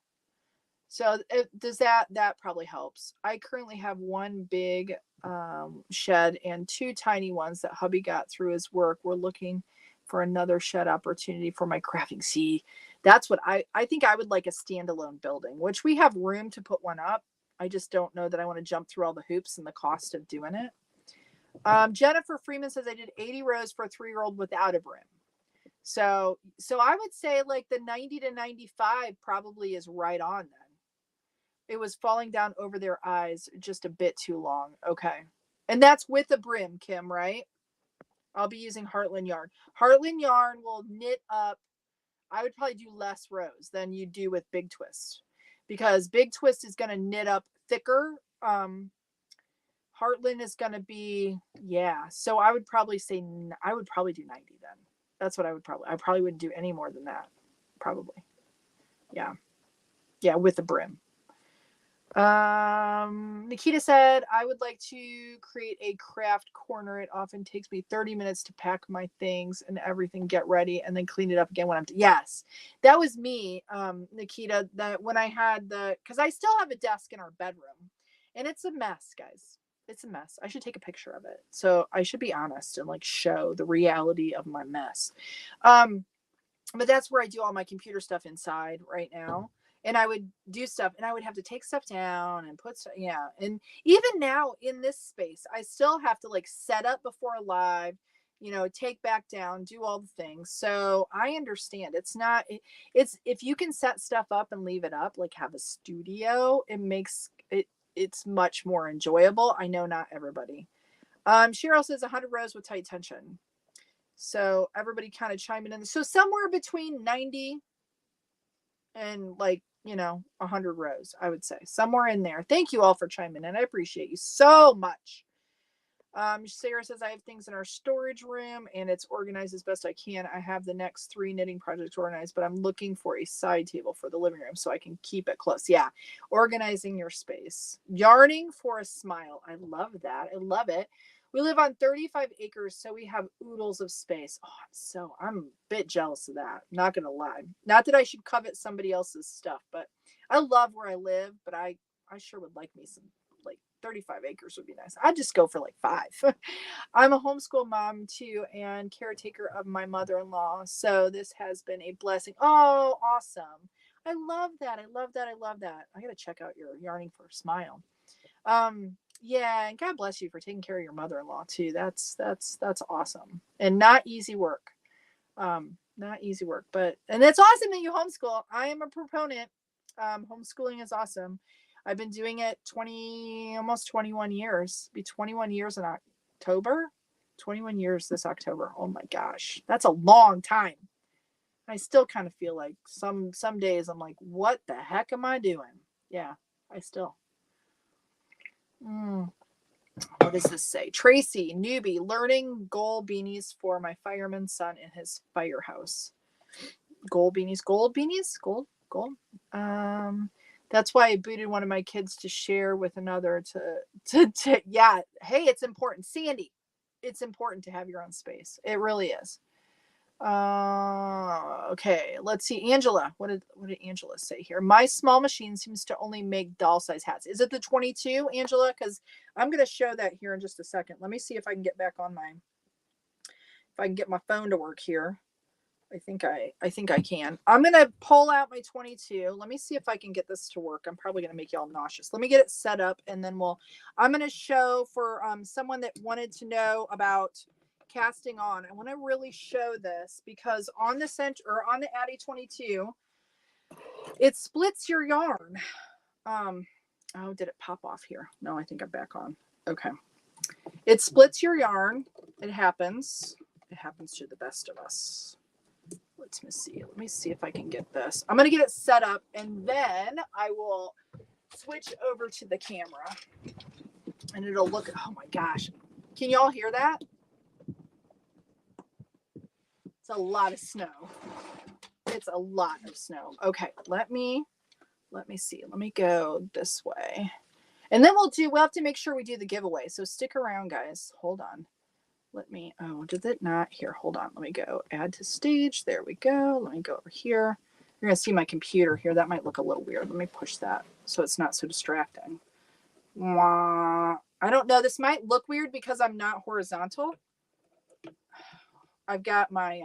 So that probably helps. I currently have one big shed and 2 tiny ones that hubby got through his work. We're looking for another shed opportunity for my crafting. See, that's what I think I would like a standalone building, which we have room to put one up. I just don't know that I want to jump through all the hoops and the cost of doing it. Jennifer Freeman says I did 80 rows for a 3-year-old without a brim. So I would say like the 90 to 95 probably is right on then. It was falling down over their eyes just a bit too long. Okay. And that's with a brim, Kim, right? I'll be using Heartland yarn. Heartland yarn will knit up. I would probably do less rows than you do with Big Twist, because Big Twist is going to knit up thicker. Heartland is going to be, yeah. So I would probably say, I would probably do 90 then. That's what I probably wouldn't do any more than that. Probably. Yeah. Yeah. With the brim. Nikita said, I would like to create a craft corner. It often takes me 30 minutes to pack my things and everything, get ready, and then clean it up again when I'm yes, that was me, Nikita, that when I had because I still have a desk in our bedroom, and it's a mess, guys. It's a mess. I should take a picture of it. So I should be honest and like show the reality of my mess. But that's where I do all my computer stuff inside right now. and I would do stuff, and I would have to take stuff down and put stuff, yeah. And even now in this space, I still have to like set up before live, take back down, do all the things. So I understand. It's if you can set stuff up and leave it up, like have a studio, it makes it's much more enjoyable. I know not everybody. Cheryl says 100 rows with tight tension. So everybody kind of chiming in. So somewhere between 90 and 100 rows, I would say somewhere in there. Thank you all for chiming in. I appreciate you so much. Sarah says, I have things in our storage room and it's organized as best I can. I have the next 3 knitting projects organized, but I'm looking for a side table for the living room so I can keep it close. Yeah. Organizing your space. Yarning for a smile. I love that. I love it. We live on 35 acres, so we have oodles of space. Oh, I'm a bit jealous of that. Not going to lie. Not that I should covet somebody else's stuff, but I love where I live, but I sure would like me some, 35 acres would be nice. I'd just go for 5. I'm a homeschool mom too and caretaker of my mother-in-law. So this has been a blessing. Oh, awesome. I love that. I love that. I love that. I got to check out your yarning for a smile. Yeah, and God bless you for taking care of your mother-in-law too. That's awesome. And not easy work. Not easy work, and it's awesome that you homeschool. I am a proponent. Homeschooling is awesome. I've been doing it almost 21 years. It'll be 21 years in October. 21 years this October. Oh my gosh. That's a long time. I still kind of feel like some days I'm like, what the heck am I doing? Yeah, I still. What does this say? Tracy, newbie, learning gold beanies for my fireman's son in his firehouse. Gold beanies. Gold. That's why I booted one of my kids to share with another to yeah. Hey, it's important. Sandy, it's important to have your own space. It really is. Okay, let's see. Angela, what did Angela say here? My small machine seems to only make doll size hats. Is it the 22, Angela? Because I'm going to show that here in just a second. Let me see if I can get back on if I can get my phone to work here. I think I can. I'm going to pull out my 22. Let me see if I can get this to work. I'm probably going to make y'all nauseous. Let me get it set up and then I'm going to show for someone that wanted to know about casting on. I want to really show this because on the center or on the Addy 22, it splits your yarn. Oh, did it pop off here? No, I think I'm back on. Okay. It splits your yarn. It happens. It happens to the best of us. Let me see if I can get this. I'm going to get it set up and then I will switch over to the camera and it'll look, oh my gosh. Can y'all hear that? It's a lot of snow. It's a lot of snow. Okay, let me see. Let me go this way. And then we'll have to make sure we do the giveaway. So stick around, guys. Hold on. Did it not? Here, hold on. Let me go add to stage. There we go. Let me go over here. You're going to see my computer here. That might look a little weird. Let me push that so it's not so distracting. I don't know. This might look weird because I'm not horizontal. I've got my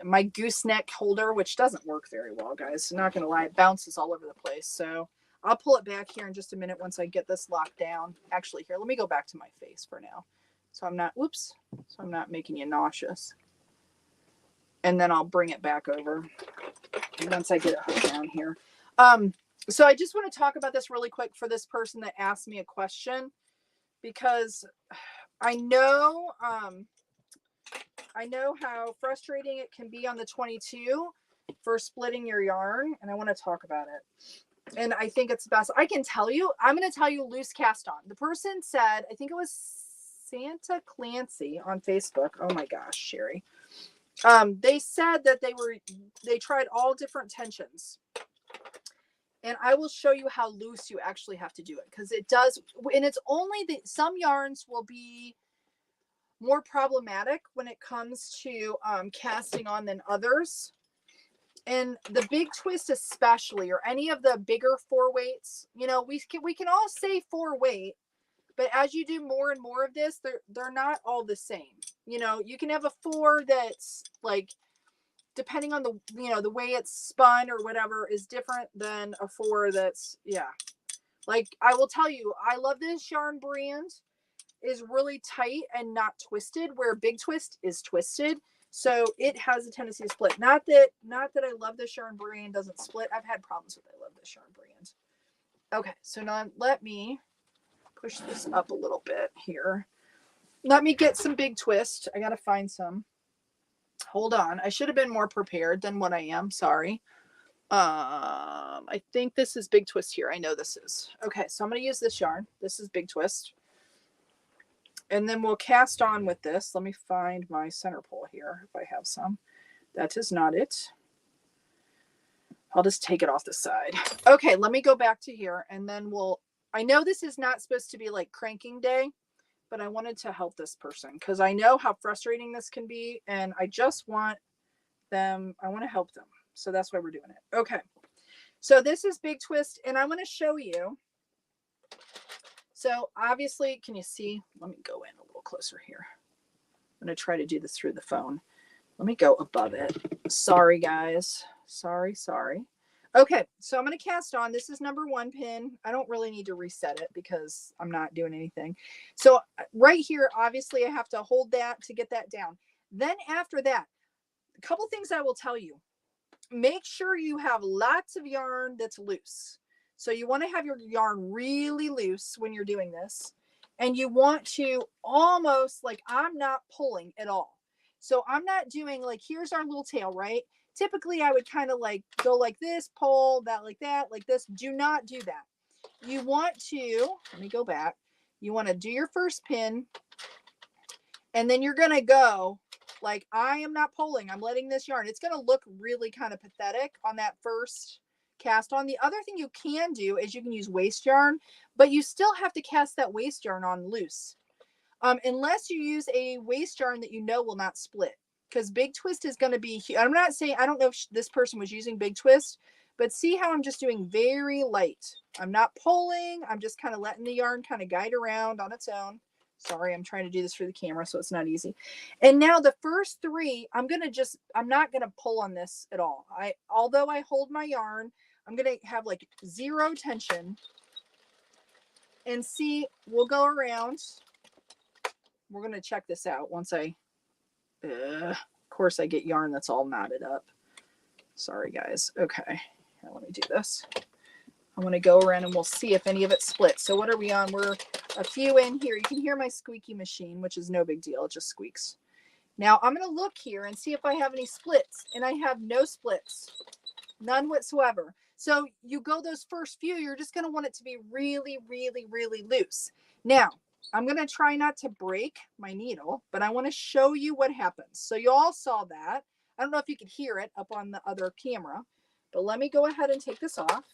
my gooseneck holder, which doesn't work very well, guys. I'm not going to lie. It bounces all over the place. So I'll pull it back here in just a minute once I get this locked down. Actually, here, let me go back to my face for now. So I'm not making you nauseous. And then I'll bring it back over once I get it hooked down here. So I just want to talk about this really quick for this person that asked me a question, because I know how frustrating it can be on the 22 for splitting your yarn, and I want to talk about it. And I think it's best. I'm going to tell you loose cast on. The person said, I think it was Santa Clancy on Facebook. Oh my gosh, Cheri. They said that they tried all different tensions. And I will show you how loose you actually have to do it, because it does. And it's only some yarns will be more problematic when it comes to casting on than others. And the big twist especially, or any of the bigger 4-weights, we can all say 4-weight, but as you do more and more of this, they're not all the same. You can have a 4 that's like depending on the, you know, the way it's spun or whatever is different than a 4 that's, yeah. Like, I will tell you, I love this yarn brand. Is really tight and not twisted, where Big Twist is twisted. So it has a tendency to split. Not that I love this yarn brand doesn't split. I've had problems with I love this yarn brand. Okay, so now let me push this up a little bit here. Let me get some Big Twist. I gotta find some. Hold on. I should have been more prepared than what I am. Sorry. I think this is Big Twist here. I know this is. Okay, so I'm gonna use this yarn. This is Big Twist. And then we'll cast on with this. Let me find my center pole here if I have some. That is not it. I'll just take it off the side. Okay, let me go back to here and then I know this is not supposed to be like cranking day, but I wanted to help this person because I know how frustrating this can be and I just want them, I want to help them. So that's why we're doing it. Okay, so this is Big Twist and I want to show you. So obviously, can you see? Let me go in a little closer here. I'm going to try to do this through the phone. Let me go above it. Sorry, guys. Sorry. Okay, so I'm going to cast on. This is number 1 pin. I don't really need to reset it because I'm not doing anything. So right here, obviously, I have to hold that to get that down. Then after that, a couple things I will tell you. Make sure you have lots of yarn that's loose. So you want to have your yarn really loose when you're doing this. And you want to almost like, I'm not pulling at all. So I'm not doing like, here's our little tail, right? Typically I would kind of like go like this, pull that, like this. Do not do that. You want to, let me go back. You want to do your first pin. And then you're going to go like, I am not pulling. I'm letting this yarn. It's going to look really kind of pathetic on that first cast on. The other thing you can do is you can use waste yarn, but you still have to cast that waste yarn on loose. Unless you use a waste yarn that you know will not split, because Big Twist is going to be, I'm not saying, I don't know if this person was using Big Twist, but see how I'm just doing very light. I'm not pulling. I'm just kind of letting the yarn kind of guide around on its own. Sorry, I'm trying to do this for the camera, so it's not easy. And now the first 3, I'm not going to pull on this at all. Although I hold my yarn, I'm going to have like 0 tension. And see, we'll go around. We're going to check this out once of course I get yarn that's all knotted up. Sorry, guys. Okay, here, let me do this. I'm going to go around and we'll see if any of it splits. So what are we on? We're a few in here. You can hear my squeaky machine, which is no big deal. It just squeaks. Now I'm going to look here and see if I have any splits. And I have no splits. None whatsoever. So you go those first few, you're just going to want it to be really, really, really loose. Now, I'm going to try not to break my needle, but I want to show you what happens. So you all saw that. I don't know if you could hear it up on the other camera, but let me go ahead and take this off.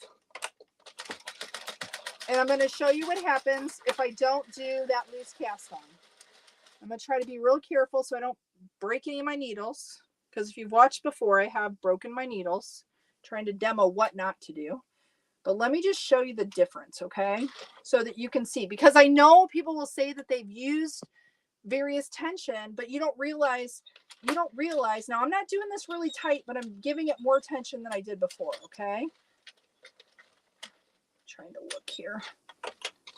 And I'm going to show you what happens if I don't do that loose cast on. I'm going to try to be real careful so I don't break any of my needles, because if you've watched before, I have broken my needles trying to demo what not to do. But let me just show you the difference, okay? So that you can see, because I know people will say that they've used various tension, but you don't realize, now I'm not doing this really tight, but I'm giving it more tension than I did before, okay? Trying to look here.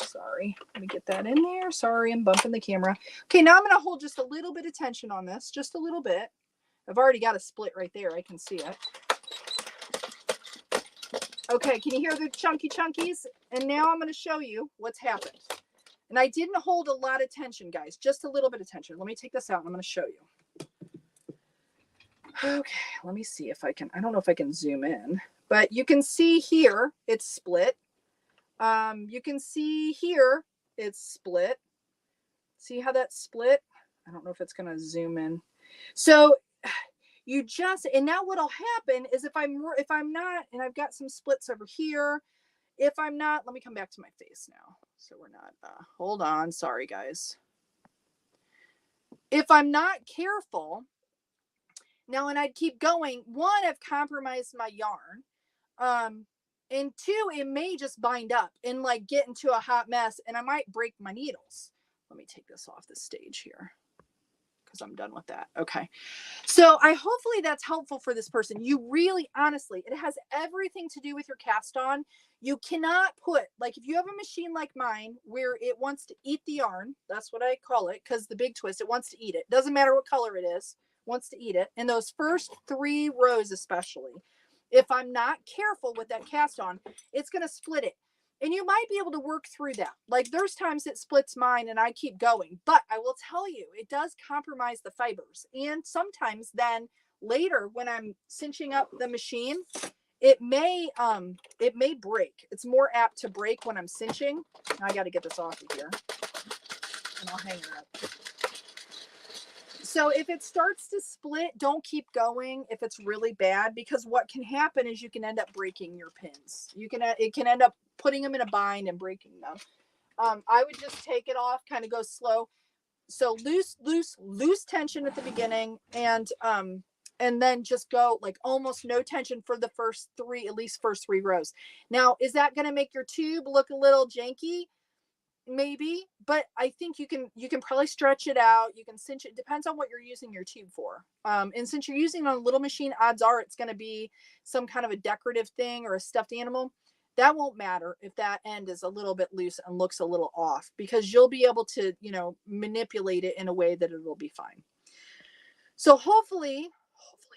Sorry, let me get that in there. Sorry, I'm bumping the camera. Okay, now I'm going to hold just a little bit of tension on this, just a little bit. I've already got a split right there. I can see it. Okay, can you hear the chunky chunkies? And now I'm going to show you what's happened. And I didn't hold a lot of tension, guys, just a little bit of tension. Let me take this out and I'm going to show you. Okay, let me see if I can, I don't know if I can zoom in, but you can see here it's split. You can see here it's split. See how that's split? I don't know if it's going to zoom in. So you just, and now what'll happen is if I'm not, and I've got some splits over here, if I'm not, let me come back to my face now. So we're not, hold on. Sorry, guys. If I'm not careful now, and I'd keep going, 1, I've compromised my yarn. And 2, it may just bind up and like get into a hot mess and I might break my needles. Let me take this off the stage here, because I'm done with that. Okay. So hopefully that's helpful for this person. You really, honestly, it has everything to do with your cast on. You cannot put, like, if you have a machine like mine where it wants to eat the yarn, that's what I call it, because the big twist, it wants to eat it. Doesn't matter what color it is, wants to eat it. And those first 3 rows especially, if I'm not careful with that cast on, it's going to split it. And you might be able to work through that. Like, there's times it splits mine and I keep going, but I will tell you, it does compromise the fibers. And sometimes then later when I'm cinching up the machine, it may break. It's more apt to break when I'm cinching. I got to get this off of here and I'll hang it up. So if it starts to split, don't keep going if it's really bad, because what can happen is you can end up breaking your pins. It can end up putting them in a bind and breaking them. I would just take it off, kind of go slow. So loose tension at the beginning, and then just go like almost no tension for the first 3 rows. Now, is that going to make your tube look a little janky? Maybe, but I think you can probably stretch it out. You can cinch it. Depends on what you're using your tube for. And since you're using on a little machine, odds are it's going to be some kind of a decorative thing or a stuffed animal. That won't matter if that end is a little bit loose and looks a little off, because you'll be able to, manipulate it in a way that it'll be fine. So hopefully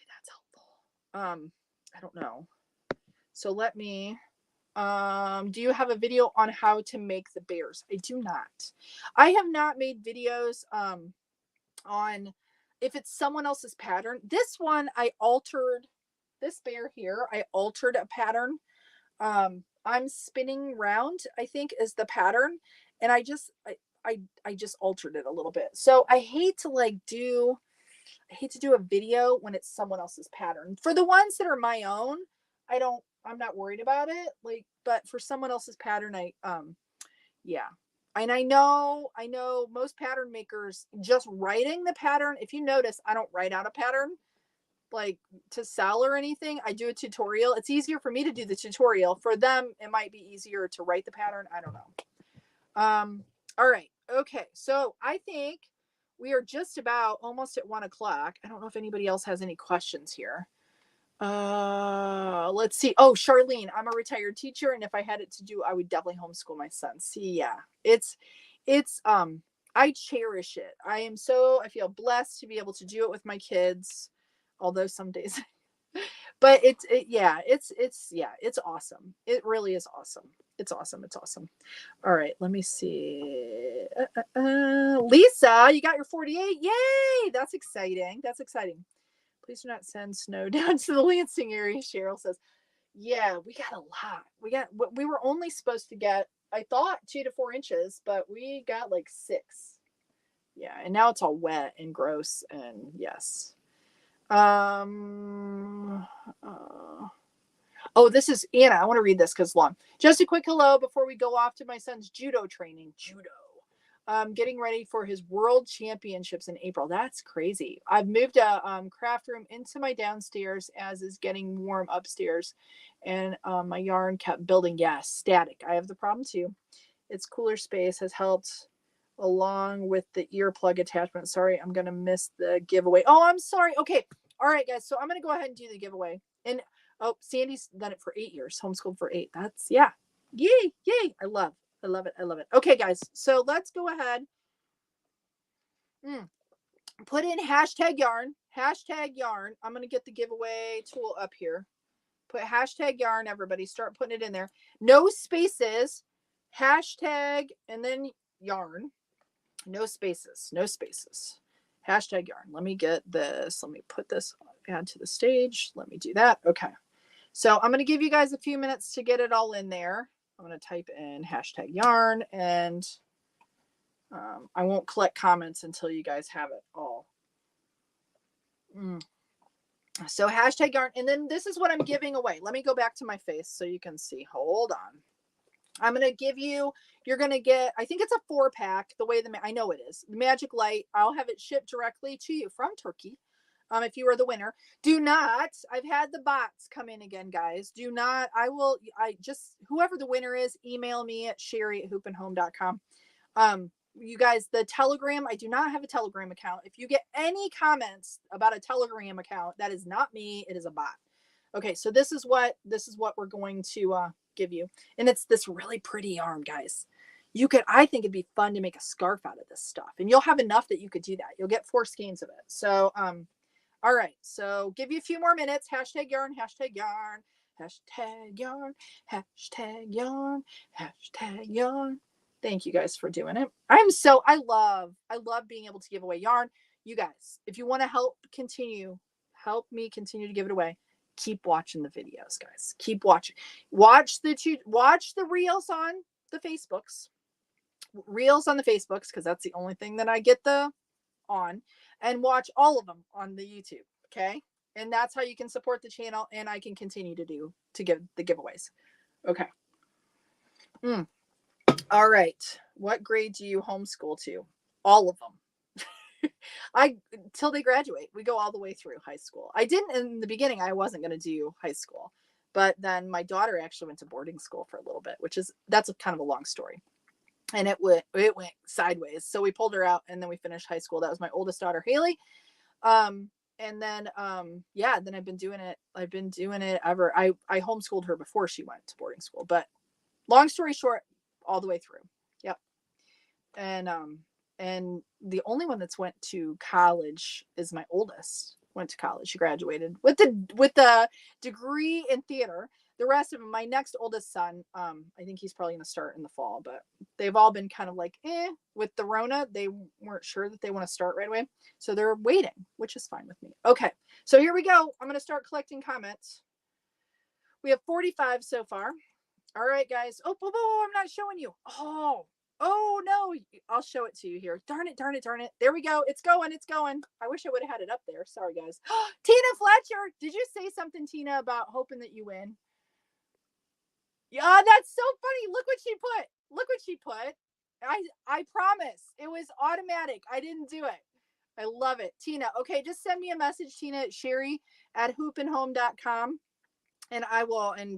that's helpful. I don't know. So let me, do you have a video on how to make the bears? I do not. I have not made videos on if it's someone else's pattern. This one I altered. This bear here, I altered a pattern. I'm spinning round, I think, is the pattern, and I just altered it a little bit. So I hate to do a video when it's someone else's pattern. For the ones that are my own, I'm not worried about it. But for someone else's pattern, yeah. And I know most pattern makers just writing the pattern. If you notice, I don't write out a pattern like to sell or anything. I do a tutorial. It's easier for me to do the tutorial. For them, it might be easier to write the pattern. I don't know. All right. Okay. So I think we are just about almost at 1 o'clock. I don't know if anybody else has any questions here. Let's see. Oh, Charlene, I'm a retired teacher, and if I had it to do, I would definitely homeschool my son. See, yeah, it's I cherish it. I feel blessed to be able to do it with my kids, although some days, but it's awesome. It really is awesome. It's awesome. All right, let me see. Lisa, you got your 48. Yay! That's exciting. Please do not send snow down to the Lansing area, Cheryl says. Yeah, we got a lot. We were only supposed to get, I thought, 2 to 4 inches, but we got like 6. Yeah, and now it's all wet and gross, and yes. Oh, this is Anna. I want to read this because it's long. Just a quick hello before we go off to my son's judo training. Getting ready for his world championships in April. That's crazy. I've moved a craft room into my downstairs as is getting warm upstairs, and my yarn kept building. Yes, static. I have the problem too. Its cooler space has helped along with the earplug attachment. Sorry, I'm going to miss the giveaway. Oh, I'm sorry. Okay. All right, guys. So I'm going to go ahead and do the giveaway. And Sandy's done it for 8 years. Homeschooled for 8. That's, yeah. Yay. I love it. Okay, guys. So let's go ahead. Put in hashtag yarn. I'm going to get the giveaway tool up here. Put hashtag yarn, everybody. Start putting it in there. No spaces. Hashtag and then yarn. No spaces. Hashtag yarn. Let me get this. Let me put this, add to the stage. Let me do that. Okay. So I'm going to give you guys a few minutes to get it all in there. I'm going to type in hashtag yarn, and I won't collect comments until you guys have it all. So hashtag yarn. And then this is what I'm giving away. Let me go back to my face so you can see. Hold on. I'm going to give you, you're going to get, I think it's a 4-pack, the way I know it is. The Magic Light. I'll have it shipped directly to you from Turkey. If you are the winner, do not, I've had the bots come in again, guys. Do not, whoever the winner is, email me at Cheri@hoopandhome.com. you guys, the Telegram, I do not have a Telegram account. If you get any comments about a Telegram account, that is not me. It is a bot. Okay, so this is what we're going to give you. And it's this really pretty yarn, guys. I think it'd be fun to make a scarf out of this stuff. And you'll have enough that you could do that. You'll get 4 skeins of it. So, all right. So give you a few more minutes. Hashtag yarn, hashtag yarn, hashtag yarn, hashtag yarn, hashtag yarn. Thank you guys for doing it. I love being able to give away yarn. You guys, if you want to help me continue to give it away, keep watching the videos, guys. Keep watching. Watch the reels on the Facebooks. Because that's the only thing that I get on, and watch all of them on the YouTube. Okay. And that's how you can support the channel, and I can continue to give the giveaways. Okay. All right. What grade do you homeschool to? All of them. Till they graduate. We go all the way through high school. I didn't in the beginning. I wasn't going to do high school, but then my daughter actually went to boarding school for a little bit, that's kind of a long story. And it went sideways. So we pulled her out, and then we finished high school. That was my oldest daughter, Haley. And then, then I've been doing it ever. I homeschooled her before she went to boarding school, but long story short, all the way through. Yep. And the only one that's went to college is my oldest. Went to college. She graduated with the degree in theater. The rest of them, my next oldest son, I think he's probably going to start in the fall, but they've all been kind of like, with the Rona, they weren't sure that they want to start right away. So they're waiting, which is fine with me. Okay. So here we go. I'm going to start collecting comments. We have 45 so far. All right, guys. Oh, I'm not showing you. Oh no, I'll show it to you here. Darn it. There we go. It's going. I wish I would have had it up there. Sorry, guys. Tina Fletcher. Did you say something, Tina, about hoping that you win? Yeah, that's so funny. Look what she put. I promise. It was automatic. I didn't do it. I love it. Tina. Okay, just send me a message, Tina, at Cheri@hoopandhome.com. And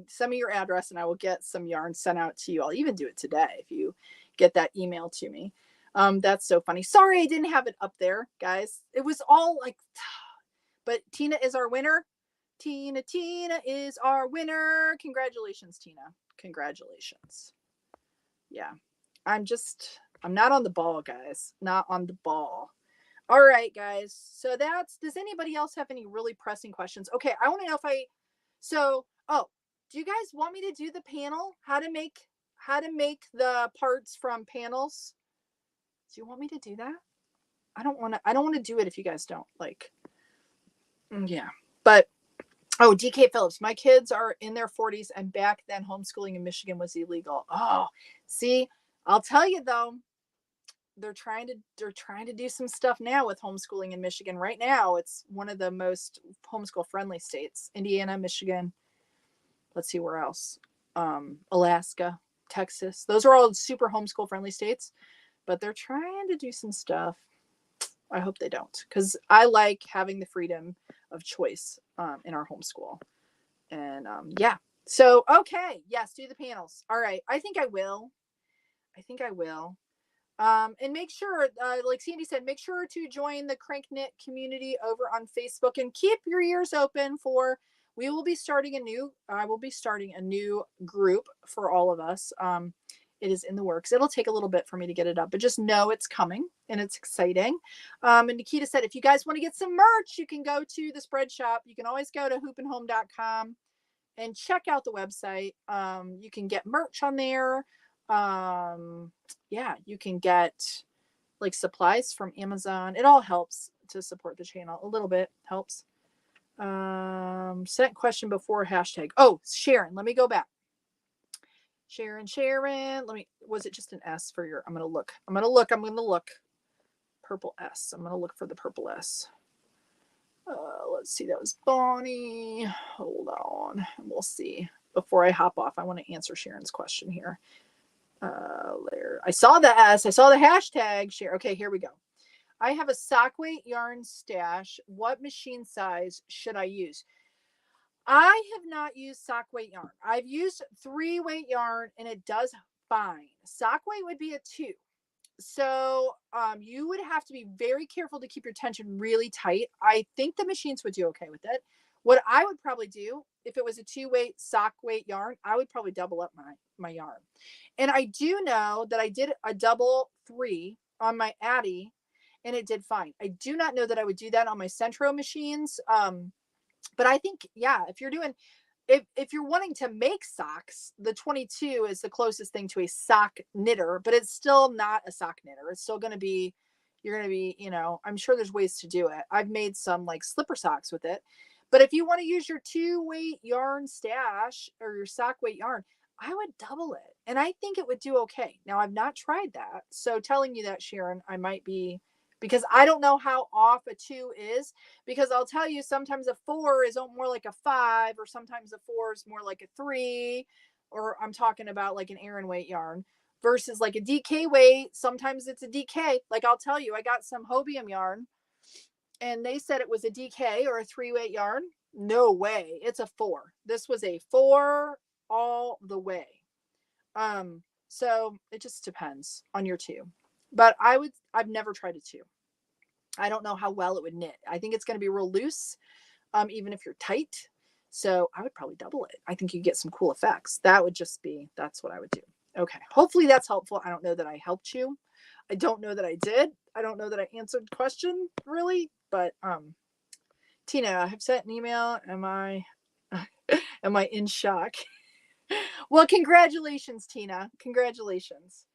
send me your address, and I will get some yarn sent out to you. I'll even do it today if you get that email to me. That's so funny. Sorry I didn't have it up there, guys. It was all like, but Tina is our winner. Tina is our winner. Congratulations, Tina. Congratulations. Yeah. I'm not on the ball, guys. Not on the ball. All right, guys. So does anybody else have any really pressing questions? Okay. I want to know do you guys want me to do the panel? How to make the parts from panels? Do you want me to do that? I don't want to do it if you guys don't like. Yeah. But DK Phillips, my kids are in their 40s, and back then homeschooling in Michigan was illegal. Oh, see, I'll tell you though, they're trying to do some stuff now with homeschooling in Michigan. Right now, it's one of the most homeschool friendly states. Indiana, Michigan. Let's see where else. Alaska, Texas. Those are all super homeschool friendly states, but they're trying to do some stuff. I hope they don't, because I like having the freedom of choice in our homeschool. And so okay, yes, do the panels. All right, I think I will. And make sure, like Sandy said, make sure to join the CranKnit community over on Facebook, and keep your ears open for. I will be starting a new group for all of us. It is in the works. It'll take a little bit for me to get it up, but just know it's coming and it's exciting. And Nikita said, if you guys want to get some merch, you can go to the spread shop. You can always go to hoopandhome.com and check out the website. You can get merch on there. You can get like supplies from Amazon. It all helps to support the channel. A little bit helps. Sent question before hashtag. Oh, Sharon, let me go back. Sharon, was it just an S for your, I'm going to look. Purple S. I'm going to look for the purple S. Let's see. That was Bonnie. Hold on. We'll see. Before I hop off, I want to answer Sharon's question here. There. I saw the S. I saw the hashtag share. Okay, here we go. I have a sock weight yarn stash. What machine size should I use? I have not used sock weight yarn. I've used 3-weight yarn, and it does fine. Sock weight would be a 2. So you would have to be very careful to keep your tension really tight. I think the machines would do okay with it. What I would probably do, if it was a 2-weight sock weight yarn, I would probably double up my yarn. And I do know that I did a double 3 on my Addy, and it did fine. I do not know that I would do that on my Centro machines. But I think, yeah, if you're doing, if you're wanting to make socks, the 22 is the closest thing to a sock knitter, but it's still not a sock knitter. It's still going to be, you're going to be, I'm sure there's ways to do it. I've made some like slipper socks with it. But if you want to use your 2-weight yarn stash or your sock weight yarn, I would double it. And I think it would do okay. Now, I've not tried that. So telling you that, Sharon, I might be, because I don't know how off a 2 is, because I'll tell you, sometimes a 4 is more like a 5, or sometimes a 4 is more like a 3, or I'm talking about like an Aran weight yarn versus like a DK weight. Sometimes it's a DK. Like I'll tell you, I got some Hobium yarn and they said it was a DK or a 3-weight yarn. No way. It's a 4. This was a 4 all the way. So it just depends on your 2. But I've never tried a 2. I don't know how well it would knit. I think it's going to be real loose, even if you're tight. So I would probably double it. I think you get some cool effects. That's what I would do. Okay. Hopefully that's helpful. I don't know that I helped you. I don't know that I did. I don't know that I answered the question really, but Tina, I have sent an email. Am I in shock? Well, congratulations, Tina. Congratulations.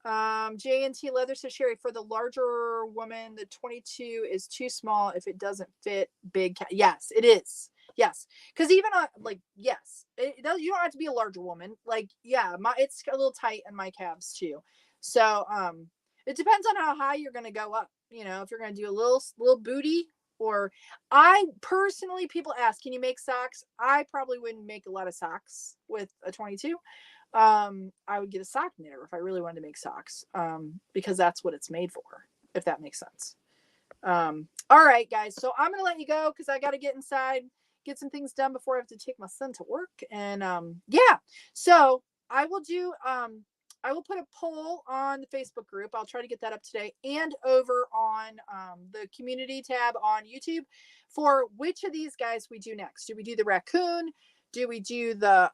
J&T Leather says, Cheri, for the larger woman, the 22 is too small if it doesn't fit big. Yes, it is. Yes. Because even yes, you don't have to be a larger woman. Like, yeah, it's a little tight in my calves too. So, it depends on how high you're going to go up. If you're going to do a little booty, or I personally, people ask, can you make socks? I probably wouldn't make a lot of socks with a 22. I would get a sock knitter if I really wanted to make socks, because that's what it's made for, if that makes sense. All right, guys. So I'm going to let you go because I got to get inside, get some things done before I have to take my son to work. And, yeah, so I will I will put a poll on the Facebook group. I'll try to get that up today and over on, the community tab on YouTube for which of these guys we do next. Do we do the raccoon? Do we do the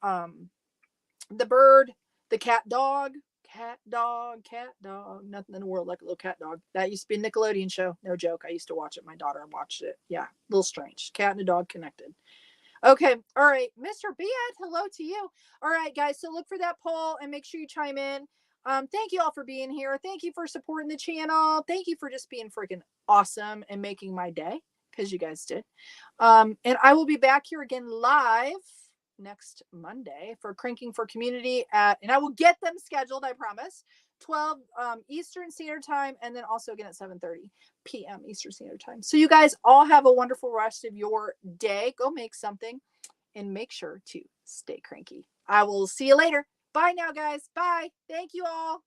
bird, the cat dog, nothing in the world like a little cat dog. That used to be a Nickelodeon show. No joke. I used to watch it. My daughter watched it. Yeah, a little strange. Cat and a dog connected. Okay. All right. Mr. Beat, hello to you. All right, guys. So look for that poll and make sure you chime in. Thank you all for being here. Thank you for supporting the channel. Thank you for just being freaking awesome and making my day, because you guys did. And I will be back here again live next Monday for Cranking for Community and I will get them scheduled, I promise, 12 Eastern Standard Time, and then also again at 7:30 p.m. Eastern Standard Time. So you guys all have a wonderful rest of your day. Go make something and make sure to stay cranky. I will see you later. Bye now, guys. Bye. Thank you all.